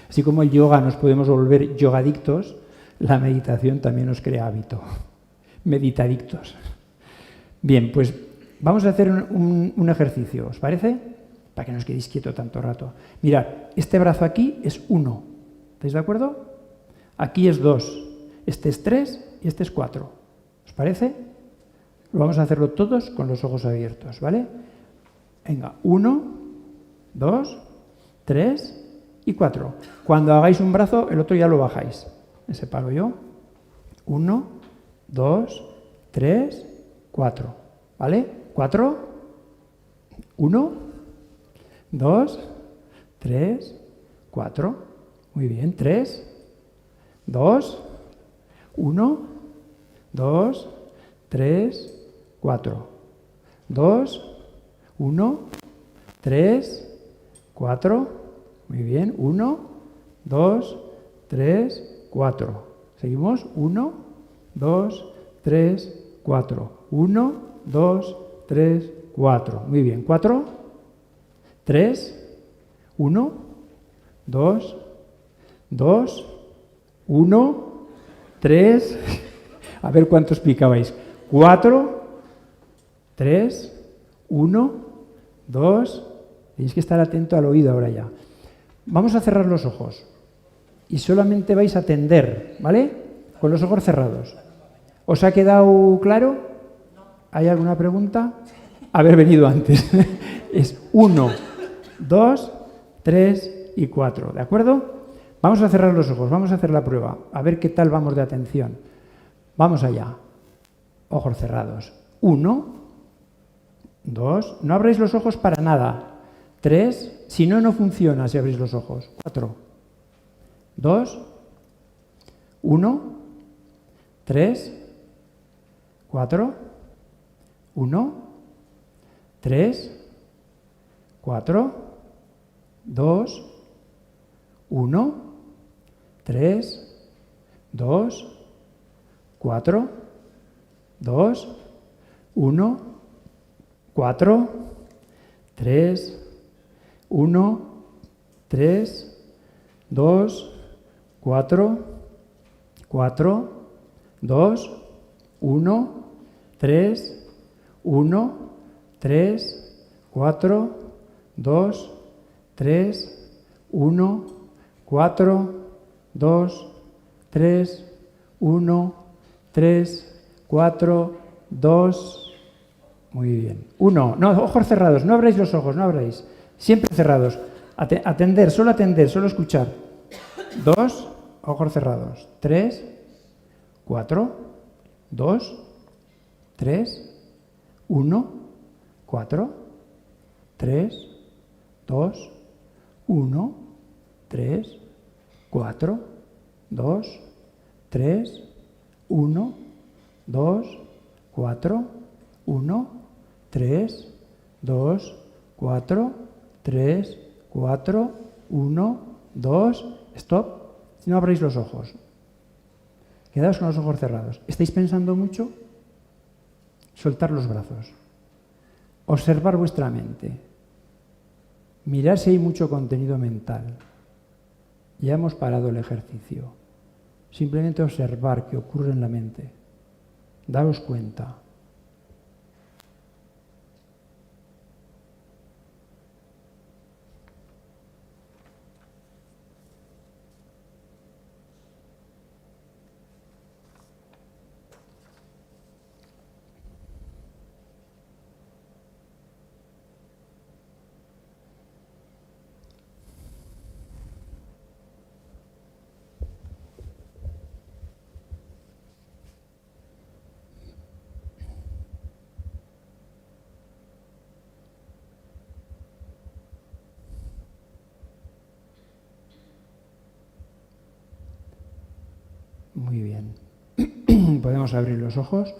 Así como el yoga nos podemos volver yogadictos, la meditación también nos crea hábito. Meditadictos. Bien, pues vamos a hacer un ejercicio, ¿os parece? Para que no os quedéis quietos tanto rato. Mirad, este brazo aquí es 1. ¿Estáis de acuerdo? Aquí es 2. Este es 3 y este es 4. ¿Os parece? Vamos a hacerlo todos con los ojos abiertos, ¿vale? Venga, 1, 2, 3 y 4. Cuando hagáis un brazo, el otro ya lo bajáis. Me separo yo. 1, 2, 3, 4. ¿Vale? 4. 1, 2, 3, 4. Muy bien. 3, 2, 1, 2, 3, 4. 2, 1, 3, 4. Muy bien. 1, 2, 3, 4. Seguimos. 1, 2, 3, 4. 1, 2, 3, 4. Muy bien. 4, 3, 1, 2, 2, 1, 3. A ver cuántos picabais. 4, 3, 1, 2. Tenéis que estar atento al oído ahora ya. Vamos a cerrar los ojos. Y solamente vais a atender, ¿vale? Con los ojos cerrados. ¿Os ha quedado claro? ¿Hay alguna pregunta? Haber venido antes. Es 1, 2, 3 y 4, ¿de acuerdo? Vamos a cerrar los ojos, vamos a hacer la prueba, a ver qué tal vamos de atención. Vamos allá. Ojos cerrados. 1, 2, no abráis los ojos para nada. 3, si no, no funciona si abrís los ojos. 4, 2, 1, 3, 4, 1, 3, 4, 2, 1, 3, 2, 4, 2, 1, 4, 3, 1, 3, 2, 4, 4, 2, 1, 3, 1, 3, 4, 2, 3, 1, 4, 2, 3, 1, 3, 4, 2. Muy bien. 1. No, ojos cerrados. No abráis los ojos, no abráis. Siempre cerrados. Atender, solo escuchar. 2. Ojos cerrados. 3, 4, 2, 3, 1, 4, 3, 2, 1, 3, 4, 2, 3, 1, 2, 4, 1, 3, 2, 4, 3, 4, 1, 2, stop. No abráis los ojos. Quedaos con los ojos cerrados. ¿Estáis pensando mucho? Soltar los brazos. Observar vuestra mente. Mirar si hay mucho contenido mental. Ya hemos parado el ejercicio. Simplemente observar qué ocurre en la mente. Daos cuenta. Muy bien. Podemos abrir los ojos.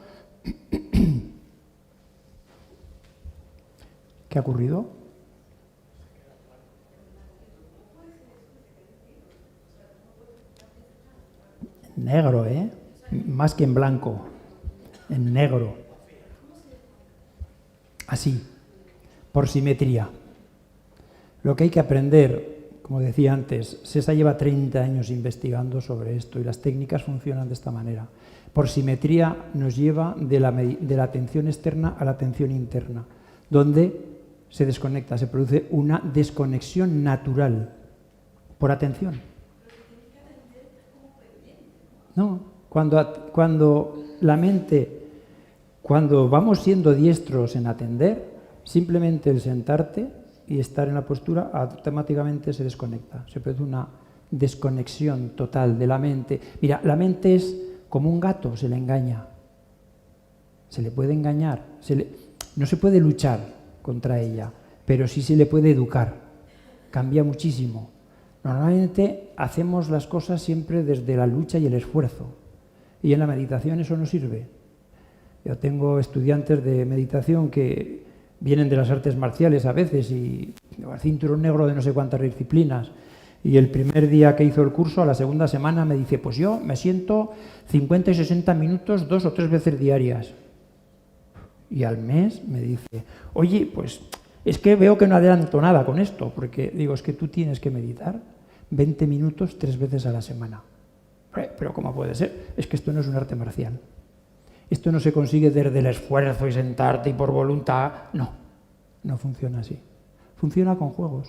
¿Qué ha ocurrido? Negro, ¿eh? Más que en blanco. En negro. Así. Por simetría. Lo que hay que aprender, como decía antes, SESA lleva 30 años investigando sobre esto y las técnicas funcionan de esta manera. Por simetría nos lleva de la atención externa a la atención interna, donde se desconecta, se produce una desconexión natural por atención. No, cuando la mente, cuando vamos siendo diestros en atender, simplemente el sentarte y estar en la postura automáticamente se desconecta, se produce una desconexión total de la mente. Mira, la mente es como un gato, se le engaña, se le puede engañar, no se puede luchar contra ella, pero sí se le puede educar, cambia muchísimo. Normalmente hacemos las cosas siempre desde la lucha y el esfuerzo, y en la meditación eso no sirve. Yo tengo estudiantes de meditación que vienen de las artes marciales a veces y cinturón negro de no sé cuántas disciplinas, y el primer día que hizo el curso, a la segunda semana me dice, pues yo me siento 50 y 60 minutos 2 o 3 veces diarias. Y al mes me dice, oye, pues es que veo que no adelanto nada con esto, porque digo, es que tú tienes que meditar 20 minutos 3 veces a la semana. Pero ¿cómo puede ser? Es que esto no es un arte marcial. Esto no se consigue desde el esfuerzo y sentarte y por voluntad. No, no funciona así. Funciona con juegos.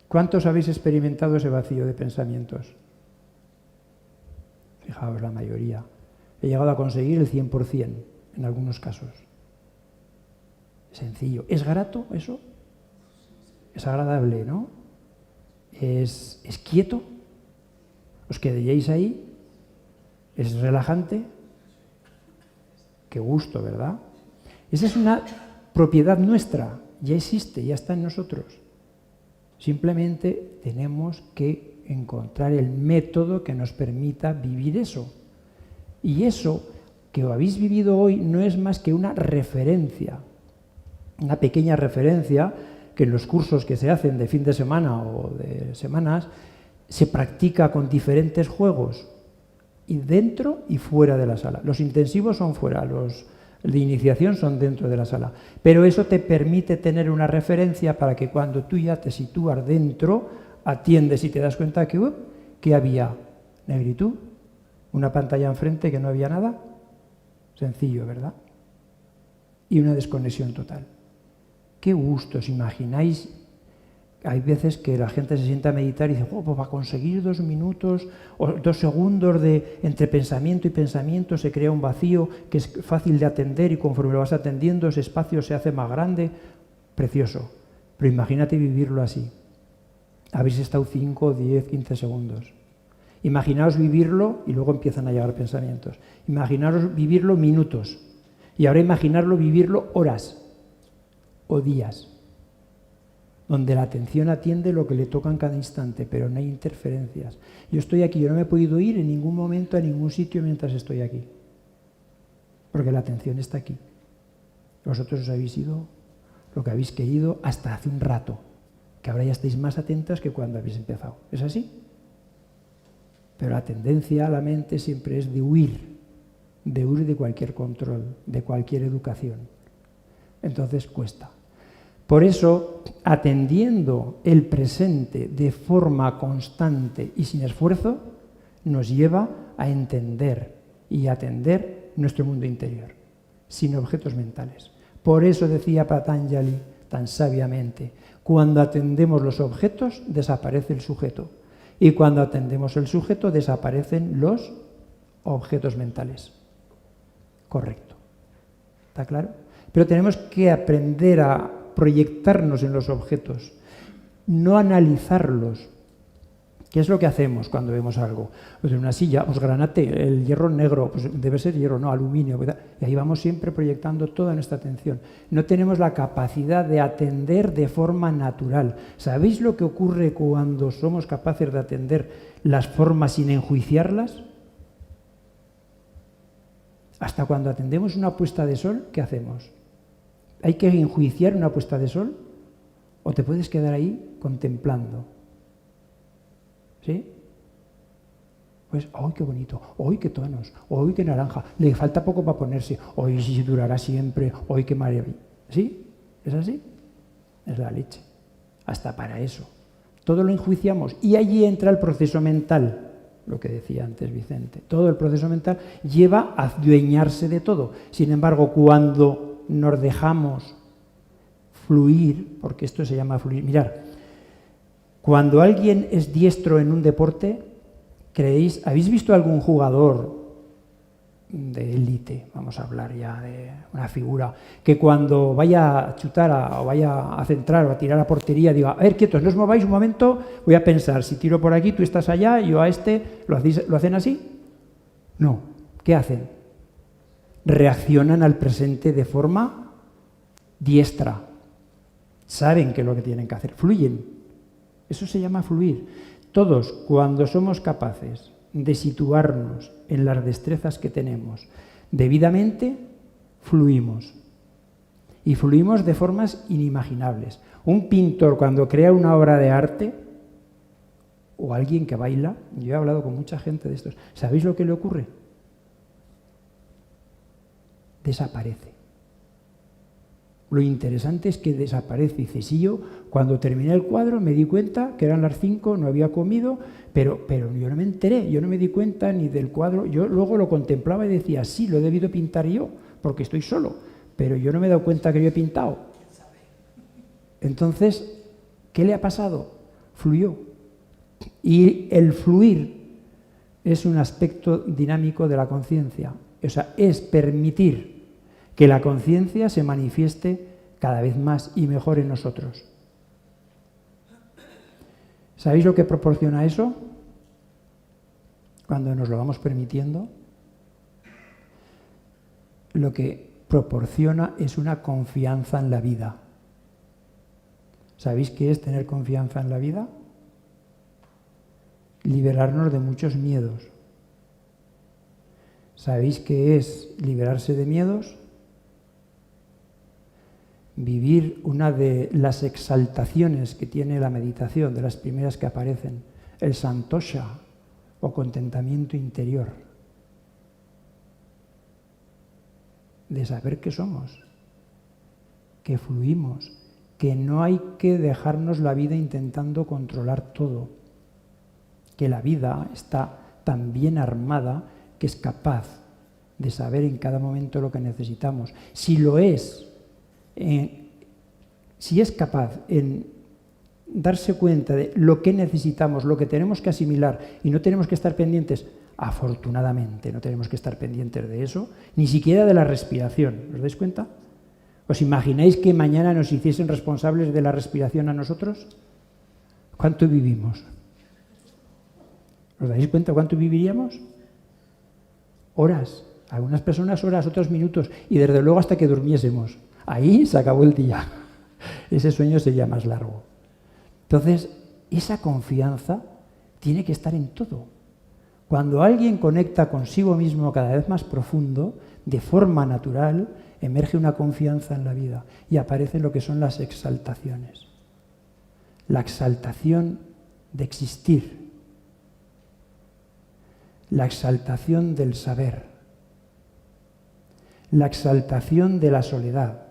¿Cuántos habéis experimentado ese vacío de pensamientos? Fijaos, la mayoría. He llegado a conseguir el 100% en algunos casos. Sencillo. ¿Es grato eso? Es agradable, ¿no? es quieto, os quedaríais ahí, es relajante. Qué gusto, ¿verdad? Esa es una propiedad nuestra, ya existe, ya está en nosotros. Simplemente tenemos que encontrar el método que nos permita vivir eso. Y eso que habéis vivido hoy no es más que una referencia, una pequeña referencia que en los cursos que se hacen de fin de semana o de semanas se practica con diferentes juegos, y dentro y fuera de la sala. Los intensivos son fuera, los de iniciación son dentro de la sala. Pero eso te permite tener una referencia para que cuando tú ya te sitúas dentro, atiendes y te das cuenta que había negritud, una pantalla enfrente que no había nada. Sencillo, ¿verdad? Y una desconexión total. Qué gusto, ¿os imagináis? Hay veces que la gente se sienta a meditar y dice, pues para conseguir 2 minutos o 2 segundos entre pensamiento y pensamiento se crea un vacío que es fácil de atender y conforme lo vas atendiendo ese espacio se hace más grande. Precioso. Pero imagínate vivirlo así. Habéis estado 5, 10, 15 segundos. Imaginaos vivirlo y luego empiezan a llegar pensamientos. Imaginaros vivirlo minutos. Y ahora imaginarlo vivirlo horas o días, donde la atención atiende lo que le toca en cada instante, pero no hay interferencias. Yo estoy aquí, yo no me he podido ir en ningún momento a ningún sitio mientras estoy aquí, porque la atención está aquí. Vosotros os habéis ido lo que habéis querido hasta hace un rato, que ahora ya estáis más atentas que cuando habéis empezado. ¿Es así? Pero la tendencia a la mente siempre es de huir de cualquier control, de cualquier educación. Entonces cuesta. Por eso, atendiendo el presente de forma constante y sin esfuerzo, nos lleva a entender y atender nuestro mundo interior, sin objetos mentales. Por eso decía Patanjali tan sabiamente, cuando atendemos los objetos, desaparece el sujeto. Y cuando atendemos el sujeto, desaparecen los objetos mentales. Correcto. ¿Está claro? Pero tenemos que aprender a proyectarnos en los objetos, no analizarlos. ¿Qué es lo que hacemos cuando vemos algo? Pues en una silla, pues granate, el hierro negro, pues debe ser hierro, no, aluminio. Y ahí vamos siempre proyectando toda nuestra atención. No tenemos la capacidad de atender de forma natural. ¿Sabéis lo que ocurre cuando somos capaces de atender las formas sin enjuiciarlas? Hasta cuando atendemos una puesta de sol, ¿qué hacemos? ¿Hay que enjuiciar una puesta de sol? ¿O te puedes quedar ahí contemplando? ¿Sí? Pues, ¡ay, qué bonito! ¡Ay, qué tonos! ¡Ay, qué naranja! Le falta poco para ponerse. ¡Ay, si durará siempre! ¡Ay, qué maravilla! ¿Sí? ¿Es así? Es la leche. Hasta para eso. Todo lo enjuiciamos. Y allí entra el proceso mental, lo que decía antes Vicente. Todo el proceso mental lleva a adueñarse de todo. Sin embargo, cuando nos dejamos fluir, porque esto se llama fluir. Mirad, cuando alguien es diestro en un deporte, ¿habéis visto algún jugador de élite, vamos a hablar ya de una figura, que cuando vaya a chutar o vaya a centrar o a tirar a portería, diga, a ver, quietos, no os mováis un momento, voy a pensar, si tiro por aquí, tú estás allá, yo a este, ¿lo hacen así? No. ¿Qué hacen? Reaccionan al presente de forma diestra. Saben qué es lo que tienen que hacer. Fluyen. Eso se llama fluir. Todos, cuando somos capaces de situarnos en las destrezas que tenemos debidamente, fluimos. Y fluimos de formas inimaginables. Un pintor, cuando crea una obra de arte, o alguien que baila, yo he hablado con mucha gente de estos, ¿sabéis lo que le ocurre? Desaparece. Lo interesante es que desaparece. Dice, sí, yo cuando terminé el cuadro me di cuenta que eran las 5, no había comido, pero yo no me enteré, yo no me di cuenta ni del cuadro. Yo luego lo contemplaba y decía, sí, lo he debido pintar yo, porque estoy solo, pero yo no me he dado cuenta que yo he pintado. Entonces, ¿qué le ha pasado? Fluyó. Y el fluir es un aspecto dinámico de la conciencia. O sea, es permitir que la conciencia se manifieste cada vez más y mejor en nosotros. ¿Sabéis lo que proporciona eso? Cuando nos lo vamos permitiendo, lo que proporciona es una confianza en la vida. ¿Sabéis qué es tener confianza en la vida? Liberarnos de muchos miedos. ¿Sabéis qué es liberarse de miedos? Vivir una de las exaltaciones que tiene la meditación, de las primeras que aparecen, el santosha o contentamiento interior, de saber que somos, que fluimos, que no hay que dejarnos la vida intentando controlar todo, que la vida está tan bien armada que es capaz de saber en cada momento lo que necesitamos. Si lo es, si es capaz en darse cuenta de lo que necesitamos, lo que tenemos que asimilar y no tenemos que estar pendientes, afortunadamente no tenemos que estar pendientes de eso, ni siquiera de la respiración. ¿Os dais cuenta? ¿Os imagináis que mañana nos hiciesen responsables de la respiración a nosotros? ¿Cuánto vivimos? ¿Os dais cuenta cuánto viviríamos? Horas. Algunas personas horas, otros minutos. Y desde luego hasta que durmiésemos. Ahí se acabó el día. Ese sueño sería más largo. Entonces, esa confianza tiene que estar en todo. Cuando alguien conecta consigo mismo cada vez más profundo, de forma natural, emerge una confianza en la vida y aparece lo que son las exaltaciones. La exaltación de existir, la exaltación del saber, la exaltación de la soledad,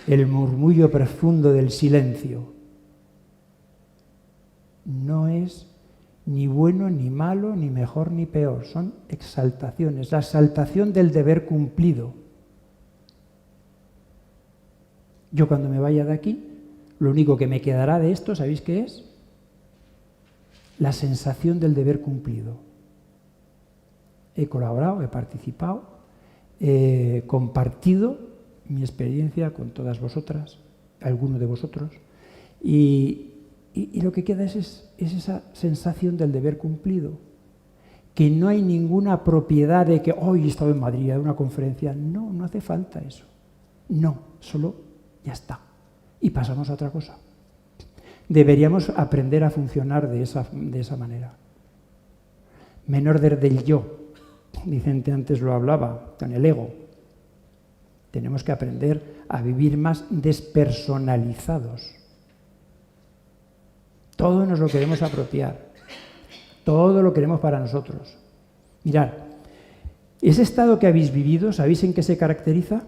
el murmullo profundo del silencio. No es ni bueno, ni malo, ni mejor, ni peor. Son exaltaciones. La exaltación del deber cumplido. Yo cuando me vaya de aquí, lo único que me quedará de esto, ¿sabéis qué es? La sensación del deber cumplido. He colaborado, he participado, he compartido mi experiencia con todas vosotras, alguno de vosotros, y lo que queda es esa sensación del deber cumplido, que no hay ninguna propiedad de que hoy he estado en Madrid a una conferencia. No, no hace falta eso. No, solo ya está. Y pasamos a otra cosa. Deberíamos aprender a funcionar de esa manera. Menor del yo. Vicente antes lo hablaba, con el ego. Tenemos que aprender a vivir más despersonalizados. Todo nos lo queremos apropiar. Todo lo queremos para nosotros. Mirad, ese estado que habéis vivido, ¿sabéis en qué se caracteriza?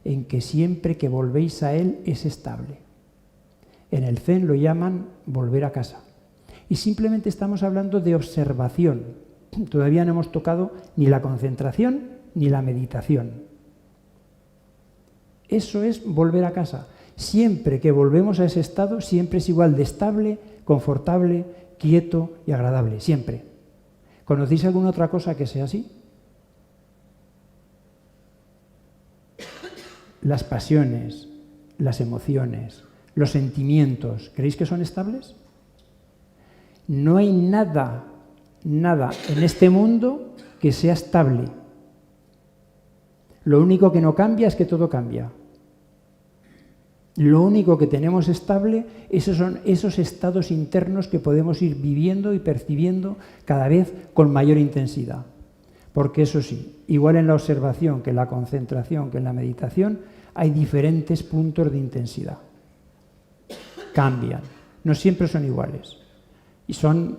En que siempre que volvéis a él es estable. En el Zen lo llaman volver a casa. Y simplemente estamos hablando de observación. Todavía no hemos tocado ni la concentración ni la meditación. Eso es volver a casa. Siempre que volvemos a ese estado, siempre es igual de estable, confortable, quieto y agradable. Siempre. ¿Conocéis alguna otra cosa que sea así? Las pasiones, las emociones, los sentimientos, ¿creéis que son estables? No hay nada en este mundo que sea estable. Lo único que no cambia es que todo cambia. Lo único que tenemos estable, esos son esos estados internos que podemos ir viviendo y percibiendo cada vez con mayor intensidad. Porque eso sí, igual en la observación que en la concentración, que en la meditación, hay diferentes puntos de intensidad. Cambian, no siempre son iguales. Y son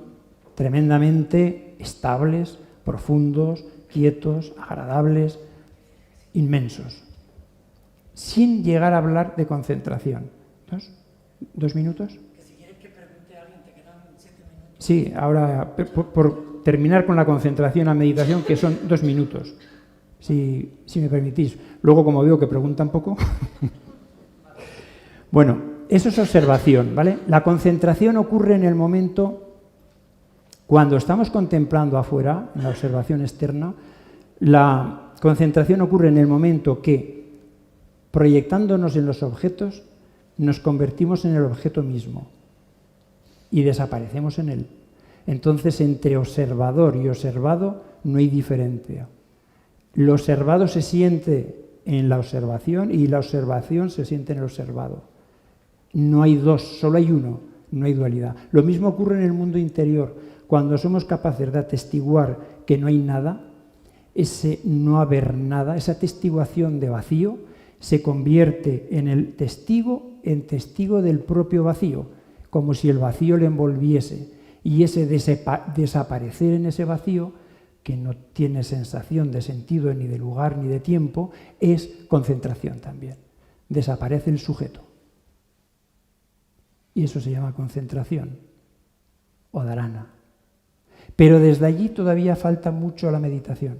tremendamente estables, profundos, quietos, agradables, inmensos. Sin llegar a hablar de concentración. ¿Dos minutos? Que si quieres que pregunte a alguien, te quedan 7 minutos. Sí, ahora, por terminar con la concentración, la meditación, que son 2 minutos. Si me permitís. Luego, como veo que preguntan poco. Bueno, eso es observación, ¿vale? La concentración ocurre en el momento cuando estamos contemplando afuera, en la observación externa. La concentración ocurre en el momento que proyectándonos en los objetos, nos convertimos en el objeto mismo y desaparecemos en él. Entonces, entre observador y observado no hay diferencia. Lo observado se siente en la observación y la observación se siente en el observado. No hay dos, solo hay uno, no hay dualidad. Lo mismo ocurre en el mundo interior. Cuando somos capaces de atestiguar que no hay nada, ese no haber nada, esa atestiguación de vacío, se convierte en el testigo, en testigo del propio vacío, como si el vacío le envolviese. Y ese desaparecer en ese vacío, que no tiene sensación de sentido ni de lugar ni de tiempo, es concentración también. Desaparece el sujeto. Y eso se llama concentración o dharana. Pero desde allí todavía falta mucho a la meditación.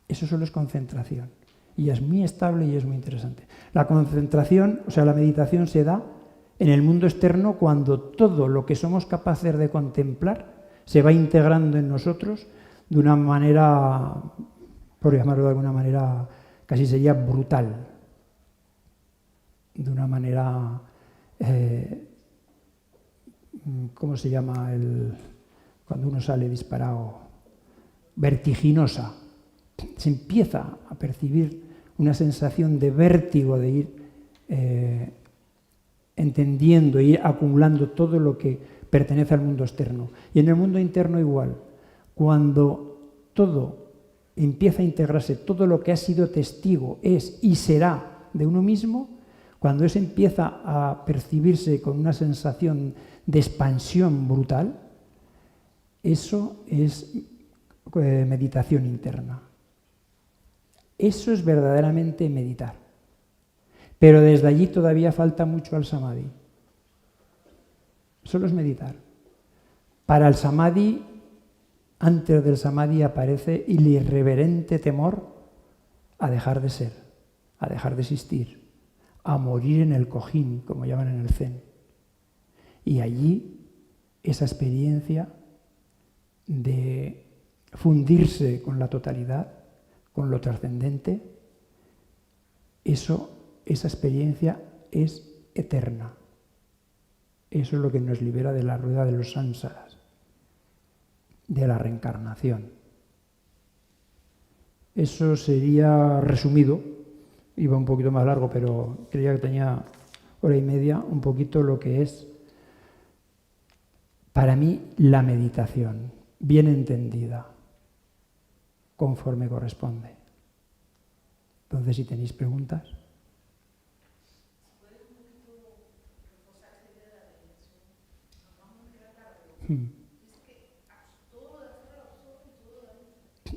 Eso solo es concentración. Y es muy estable y es muy interesante. La concentración, o sea, la meditación se da en el mundo externo cuando todo lo que somos capaces de contemplar se va integrando en nosotros de una manera, por llamarlo de alguna manera, casi sería brutal. De una manera, ¿cómo se llama? Cuando uno sale disparado, vertiginosa. Se empieza a percibir una sensación de vértigo, de ir entendiendo, ir acumulando todo lo que pertenece al mundo externo. Y en el mundo interno igual. Cuando todo empieza a integrarse, todo lo que ha sido testigo es y será de uno mismo, cuando eso empieza a percibirse con una sensación de expansión brutal, eso es meditación interna. Eso es verdaderamente meditar. Pero desde allí todavía falta mucho al samadhi. Solo es meditar. Para el samadhi, antes del samadhi aparece el irreverente temor a dejar de ser, a dejar de existir, a morir en el cojín, como llaman en el Zen. Y allí esa experiencia de fundirse con la totalidad, con lo trascendente, esa experiencia es eterna. Eso es lo que nos libera de la rueda de los samsaras, de la reencarnación. Eso sería resumido, iba un poquito más largo, pero creía que tenía hora y media, un poquito lo que es, para mí, la meditación, bien entendida, conforme corresponde. Entonces, si tenéis preguntas.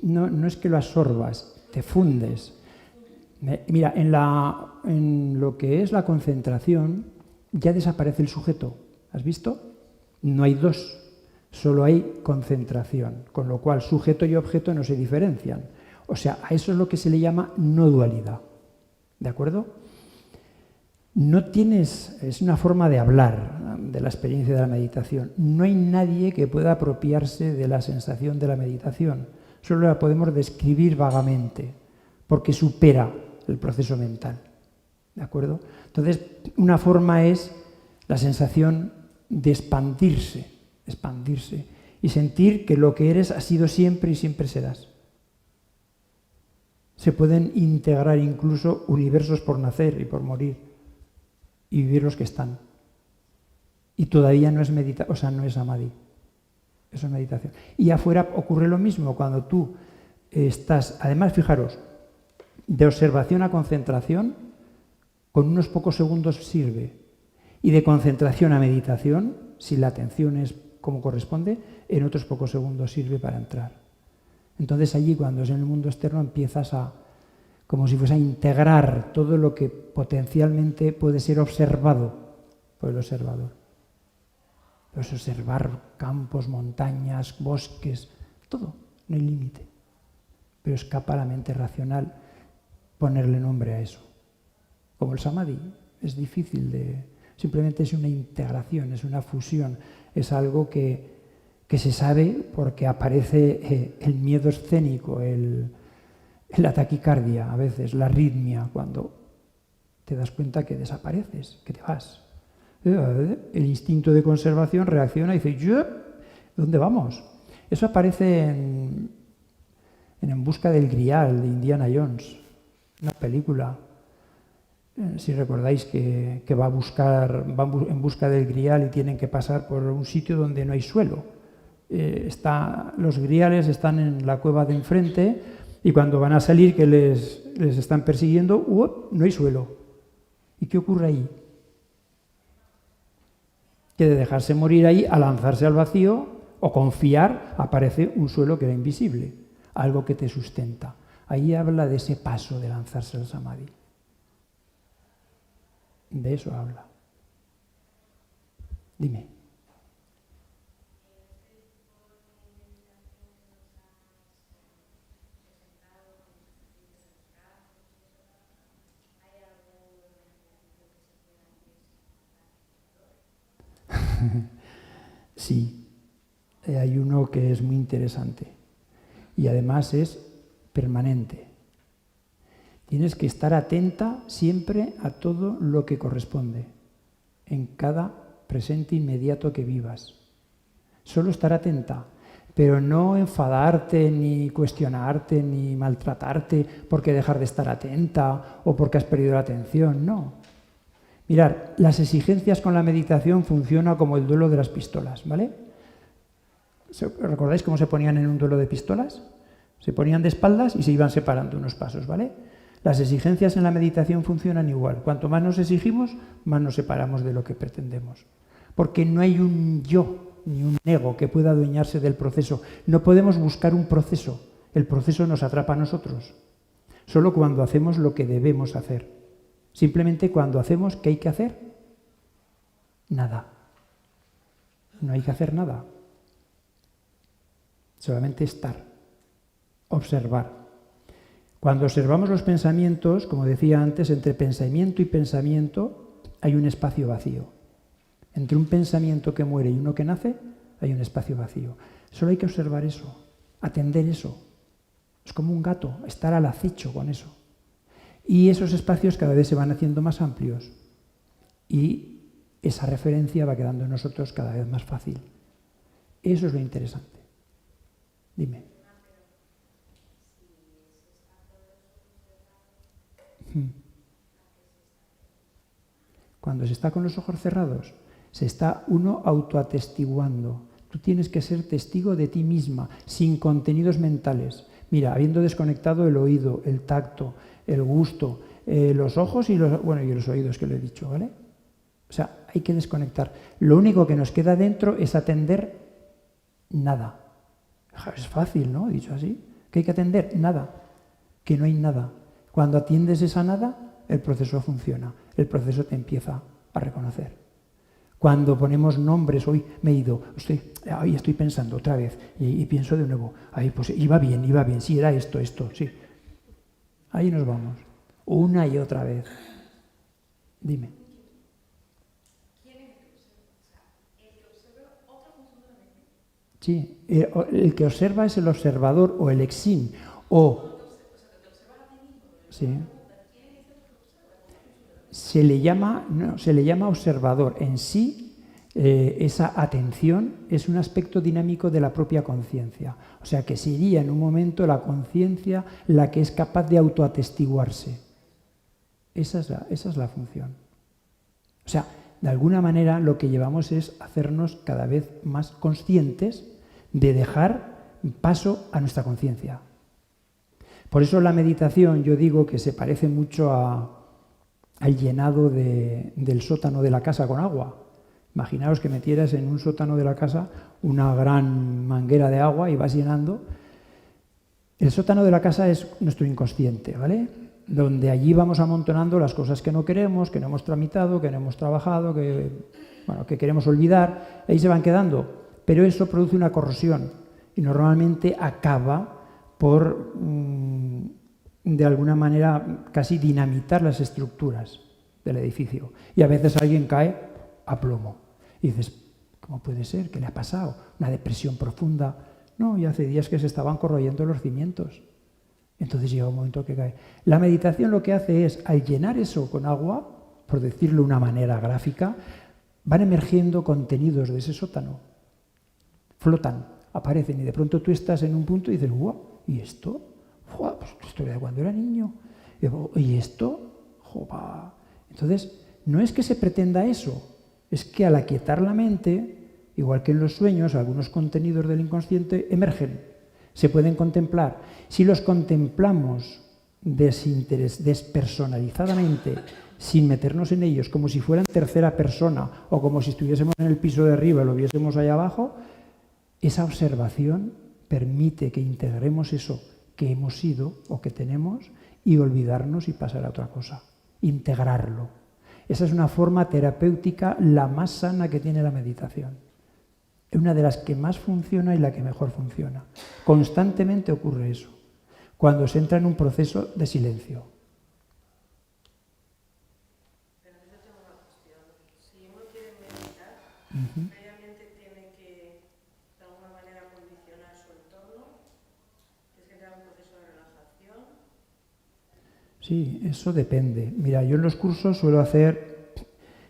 No es que lo absorbas, te fundes. Mira, en lo que es la concentración ya desaparece el sujeto. ¿Has visto? No hay dos, solo hay concentración, con lo cual sujeto y objeto no se diferencian. O sea, a eso es lo que se le llama no dualidad. ¿De acuerdo? Es una forma de hablar de la experiencia de la meditación. No hay nadie que pueda apropiarse de la sensación de la meditación. Solo la podemos describir vagamente, porque supera el proceso mental. ¿De acuerdo? Entonces, una forma es la sensación de expandirse y sentir que lo que eres ha sido siempre y siempre serás. Se pueden integrar incluso universos por nacer y por morir y vivir los que están. Y todavía no es no es samadhi. Eso es meditación. Y afuera ocurre lo mismo cuando tú estás, además, fijaros, de observación a concentración, con unos pocos segundos sirve. Y de concentración a meditación, si la atención es como corresponde, en otros pocos segundos sirve para entrar. Entonces allí, cuando es en el mundo externo, empiezas como si fuese a integrar todo lo que potencialmente puede ser observado por el observador. Pues observar campos, montañas, bosques, todo, no hay límite. Pero escapa a la mente racional ponerle nombre a eso. Como el samadhi, es difícil simplemente es una integración, es una fusión, es algo que se sabe porque aparece el miedo escénico, la taquicardia, a veces la arritmia, cuando te das cuenta que desapareces, que te vas. El instinto de conservación reacciona y dice, "¿Yup? ¿Dónde vamos?". Eso aparece en Busca del Grial de Indiana Jones, una película. Si recordáis que va en busca del Grial y tienen que pasar por un sitio donde no hay suelo. Los griales están en la cueva de enfrente y cuando van a salir, que les están persiguiendo, no hay suelo. ¿Y qué ocurre ahí? Que de dejarse morir ahí, a lanzarse al vacío o confiar, aparece un suelo que era invisible, algo que te sustenta. Ahí habla de ese paso de lanzarse al samadhi. De eso habla. Dime. Sí, hay uno que es muy interesante y además es permanente. Tienes que estar atenta siempre a todo lo que corresponde, en cada presente inmediato que vivas. Solo estar atenta, pero no enfadarte, ni cuestionarte, ni maltratarte porque dejar de estar atenta o porque has perdido la atención, no. Mirad, las exigencias con la meditación funcionan como el duelo de las pistolas, ¿vale? ¿Recordáis cómo se ponían en un duelo de pistolas? Se ponían de espaldas y se iban separando unos pasos, ¿vale? Las exigencias en la meditación funcionan igual. Cuanto más nos exigimos, más nos separamos de lo que pretendemos. Porque no hay un yo ni un ego que pueda adueñarse del proceso. No podemos buscar un proceso. El proceso nos atrapa a nosotros. Solo cuando hacemos lo que debemos hacer. Simplemente cuando hacemos, ¿qué hay que hacer? Nada. No hay que hacer nada. Solamente estar. Observar. Cuando observamos los pensamientos, como decía antes, entre pensamiento y pensamiento hay un espacio vacío. Entre un pensamiento que muere y uno que nace, hay un espacio vacío. Solo hay que observar eso, atender eso. Es como un gato, estar al acecho con eso. Y esos espacios cada vez se van haciendo más amplios. Y esa referencia va quedando en nosotros cada vez más fácil. Eso es lo interesante. Dime. Cuando se está con los ojos cerrados, se está uno autoatestiguando. Tú tienes que ser testigo de ti misma, sin contenidos mentales. Mira, habiendo desconectado el oído, el tacto, el gusto, los ojos y los oídos que lo he dicho, ¿vale? O sea, hay que desconectar. Lo único que nos queda dentro es atender nada. Es fácil, ¿no? Dicho así. ¿Qué hay que atender? Nada. Que no hay nada. Cuando atiendes esa nada, el proceso funciona. El proceso te empieza a reconocer. Cuando ponemos nombres, hoy me he ido, estoy pensando otra vez y pienso de nuevo, pues iba bien, sí, era esto, sí. Ahí nos vamos, una y otra vez. Dime. ¿Quién es el que observa? O sea, el que observa otra función de la mente. Sí, el que observa es el observador o el exim, o... Sí. Se le llama observador. En sí, esa atención es un aspecto dinámico de la propia conciencia. O sea, que sería en un momento la conciencia la que es capaz de autoatestiguarse. Esa es la función. O sea, de alguna manera lo que llevamos es hacernos cada vez más conscientes de dejar paso a nuestra conciencia. Por eso la meditación, yo digo que se parece mucho al llenado del sótano de la casa con agua. Imaginaos que metieras en un sótano de la casa una gran manguera de agua y vas llenando. El sótano de la casa es nuestro inconsciente, ¿vale? Donde allí vamos amontonando las cosas que no queremos, que no hemos tramitado, que no hemos trabajado, que queremos olvidar. Ahí se van quedando. Pero eso produce una corrosión y normalmente acaba por, de alguna manera, casi dinamitar las estructuras del edificio. Y a veces alguien cae a plomo. Y dices, ¿cómo puede ser? ¿Qué le ha pasado? ¿Una depresión profunda? No, y hace días que se estaban corroyendo los cimientos. Entonces llega un momento que cae. La meditación lo que hace es, al llenar eso con agua, por decirlo de una manera gráfica, van emergiendo contenidos de ese sótano. Flotan, aparecen, y de pronto tú estás en un punto y dices, ¡guau! ¿Y esto? ¡Guau! Pues tu historia de cuando era niño. ¿Y esto? ¡Jopa! Entonces, no es que se pretenda eso, es que al aquietar la mente, igual que en los sueños, algunos contenidos del inconsciente emergen, se pueden contemplar. Si los contemplamos despersonalizadamente, sin meternos en ellos, como si fueran tercera persona o como si estuviésemos en el piso de arriba y lo viésemos allá abajo, esa observación permite que integremos eso que hemos sido o que tenemos y olvidarnos y pasar a otra cosa, integrarlo. Esa es una forma terapéutica la más sana que tiene la meditación. Es una de las que más funciona y la que mejor funciona. Constantemente ocurre eso, cuando se entra en un proceso de silencio. Pero yo tengo una cuestión. Si uno quiere meditar, previamente tiene que, de alguna manera, condicionar su entorno. Tienes que entrar en un proceso de relajación. Sí, eso depende. Mira, yo en los cursos suelo hacer,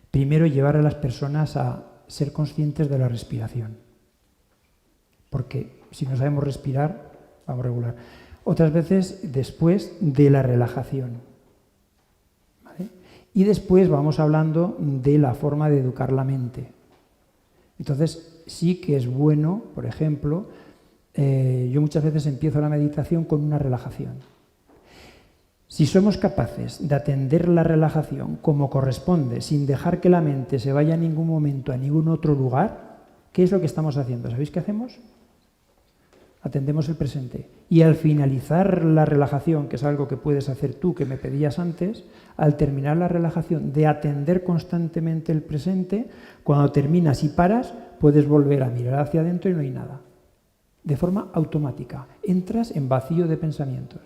primero llevar a las personas a ser conscientes de la respiración. Porque si no sabemos respirar, vamos regular. Otras veces después de la relajación. ¿Vale? Y después vamos hablando de la forma de educar la mente. Entonces sí que es bueno, por ejemplo, yo muchas veces empiezo la meditación con una relajación. Si somos capaces de atender la relajación como corresponde, sin dejar que la mente se vaya en ningún momento a ningún otro lugar, ¿qué es lo que estamos haciendo? ¿Sabéis qué hacemos? Atendemos el presente. Y al finalizar la relajación, que es algo que puedes hacer tú, que me pedías antes, al terminar la relajación de atender constantemente el presente, cuando terminas y paras, puedes volver a mirar hacia adentro y no hay nada. De forma automática. Entras en vacío de pensamientos.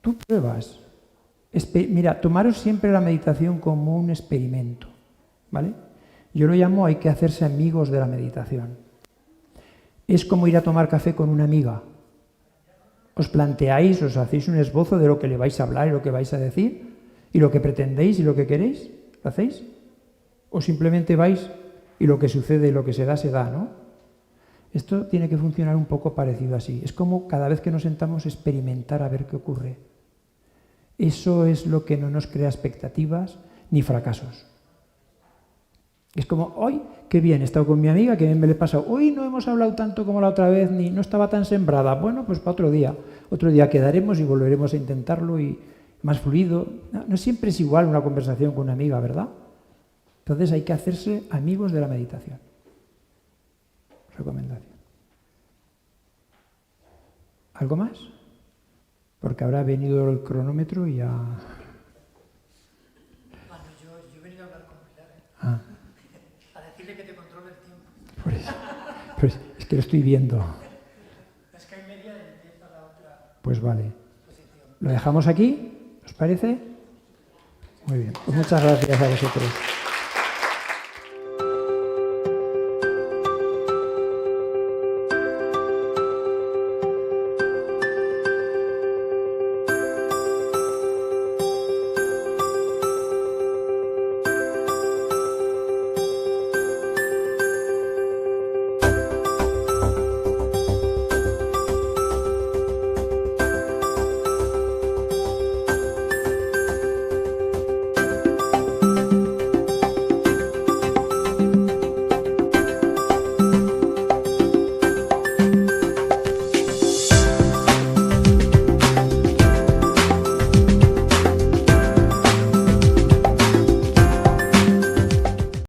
Tú pruebas. Mira, tomaros siempre la meditación como un experimento, ¿vale? Yo lo llamo hay que hacerse amigos de la meditación. Es como ir a tomar café con una amiga. Os planteáis, os hacéis un esbozo de lo que le vais a hablar y lo que vais a decir, y lo que pretendéis y lo que queréis, ¿lo hacéis? O simplemente vais y lo que sucede, lo que se da, ¿no? Esto tiene que funcionar un poco parecido así. Es como cada vez que nos sentamos experimentar a ver qué ocurre. Eso es lo que no nos crea expectativas ni fracasos. Es como, hoy, qué bien, he estado con mi amiga, que bien me le he pasado. Hoy no hemos hablado tanto como la otra vez, ni no estaba tan sembrada. Bueno, pues para otro día. Otro día quedaremos y volveremos a intentarlo y más fluido. No siempre es igual una conversación con una amiga, ¿verdad? Entonces hay que hacerse amigos de la meditación. Recomendación. ¿Algo más? Porque habrá venido el cronómetro y ya... Bueno, yo he venido a hablar con Pilar, Ah. a decirle que te controle el tiempo. Pues es que lo estoy viendo. Es que hay media y empieza la otra Pues vale. posición. ¿Lo dejamos aquí? ¿Os parece? Muy bien. Pues muchas gracias a vosotros.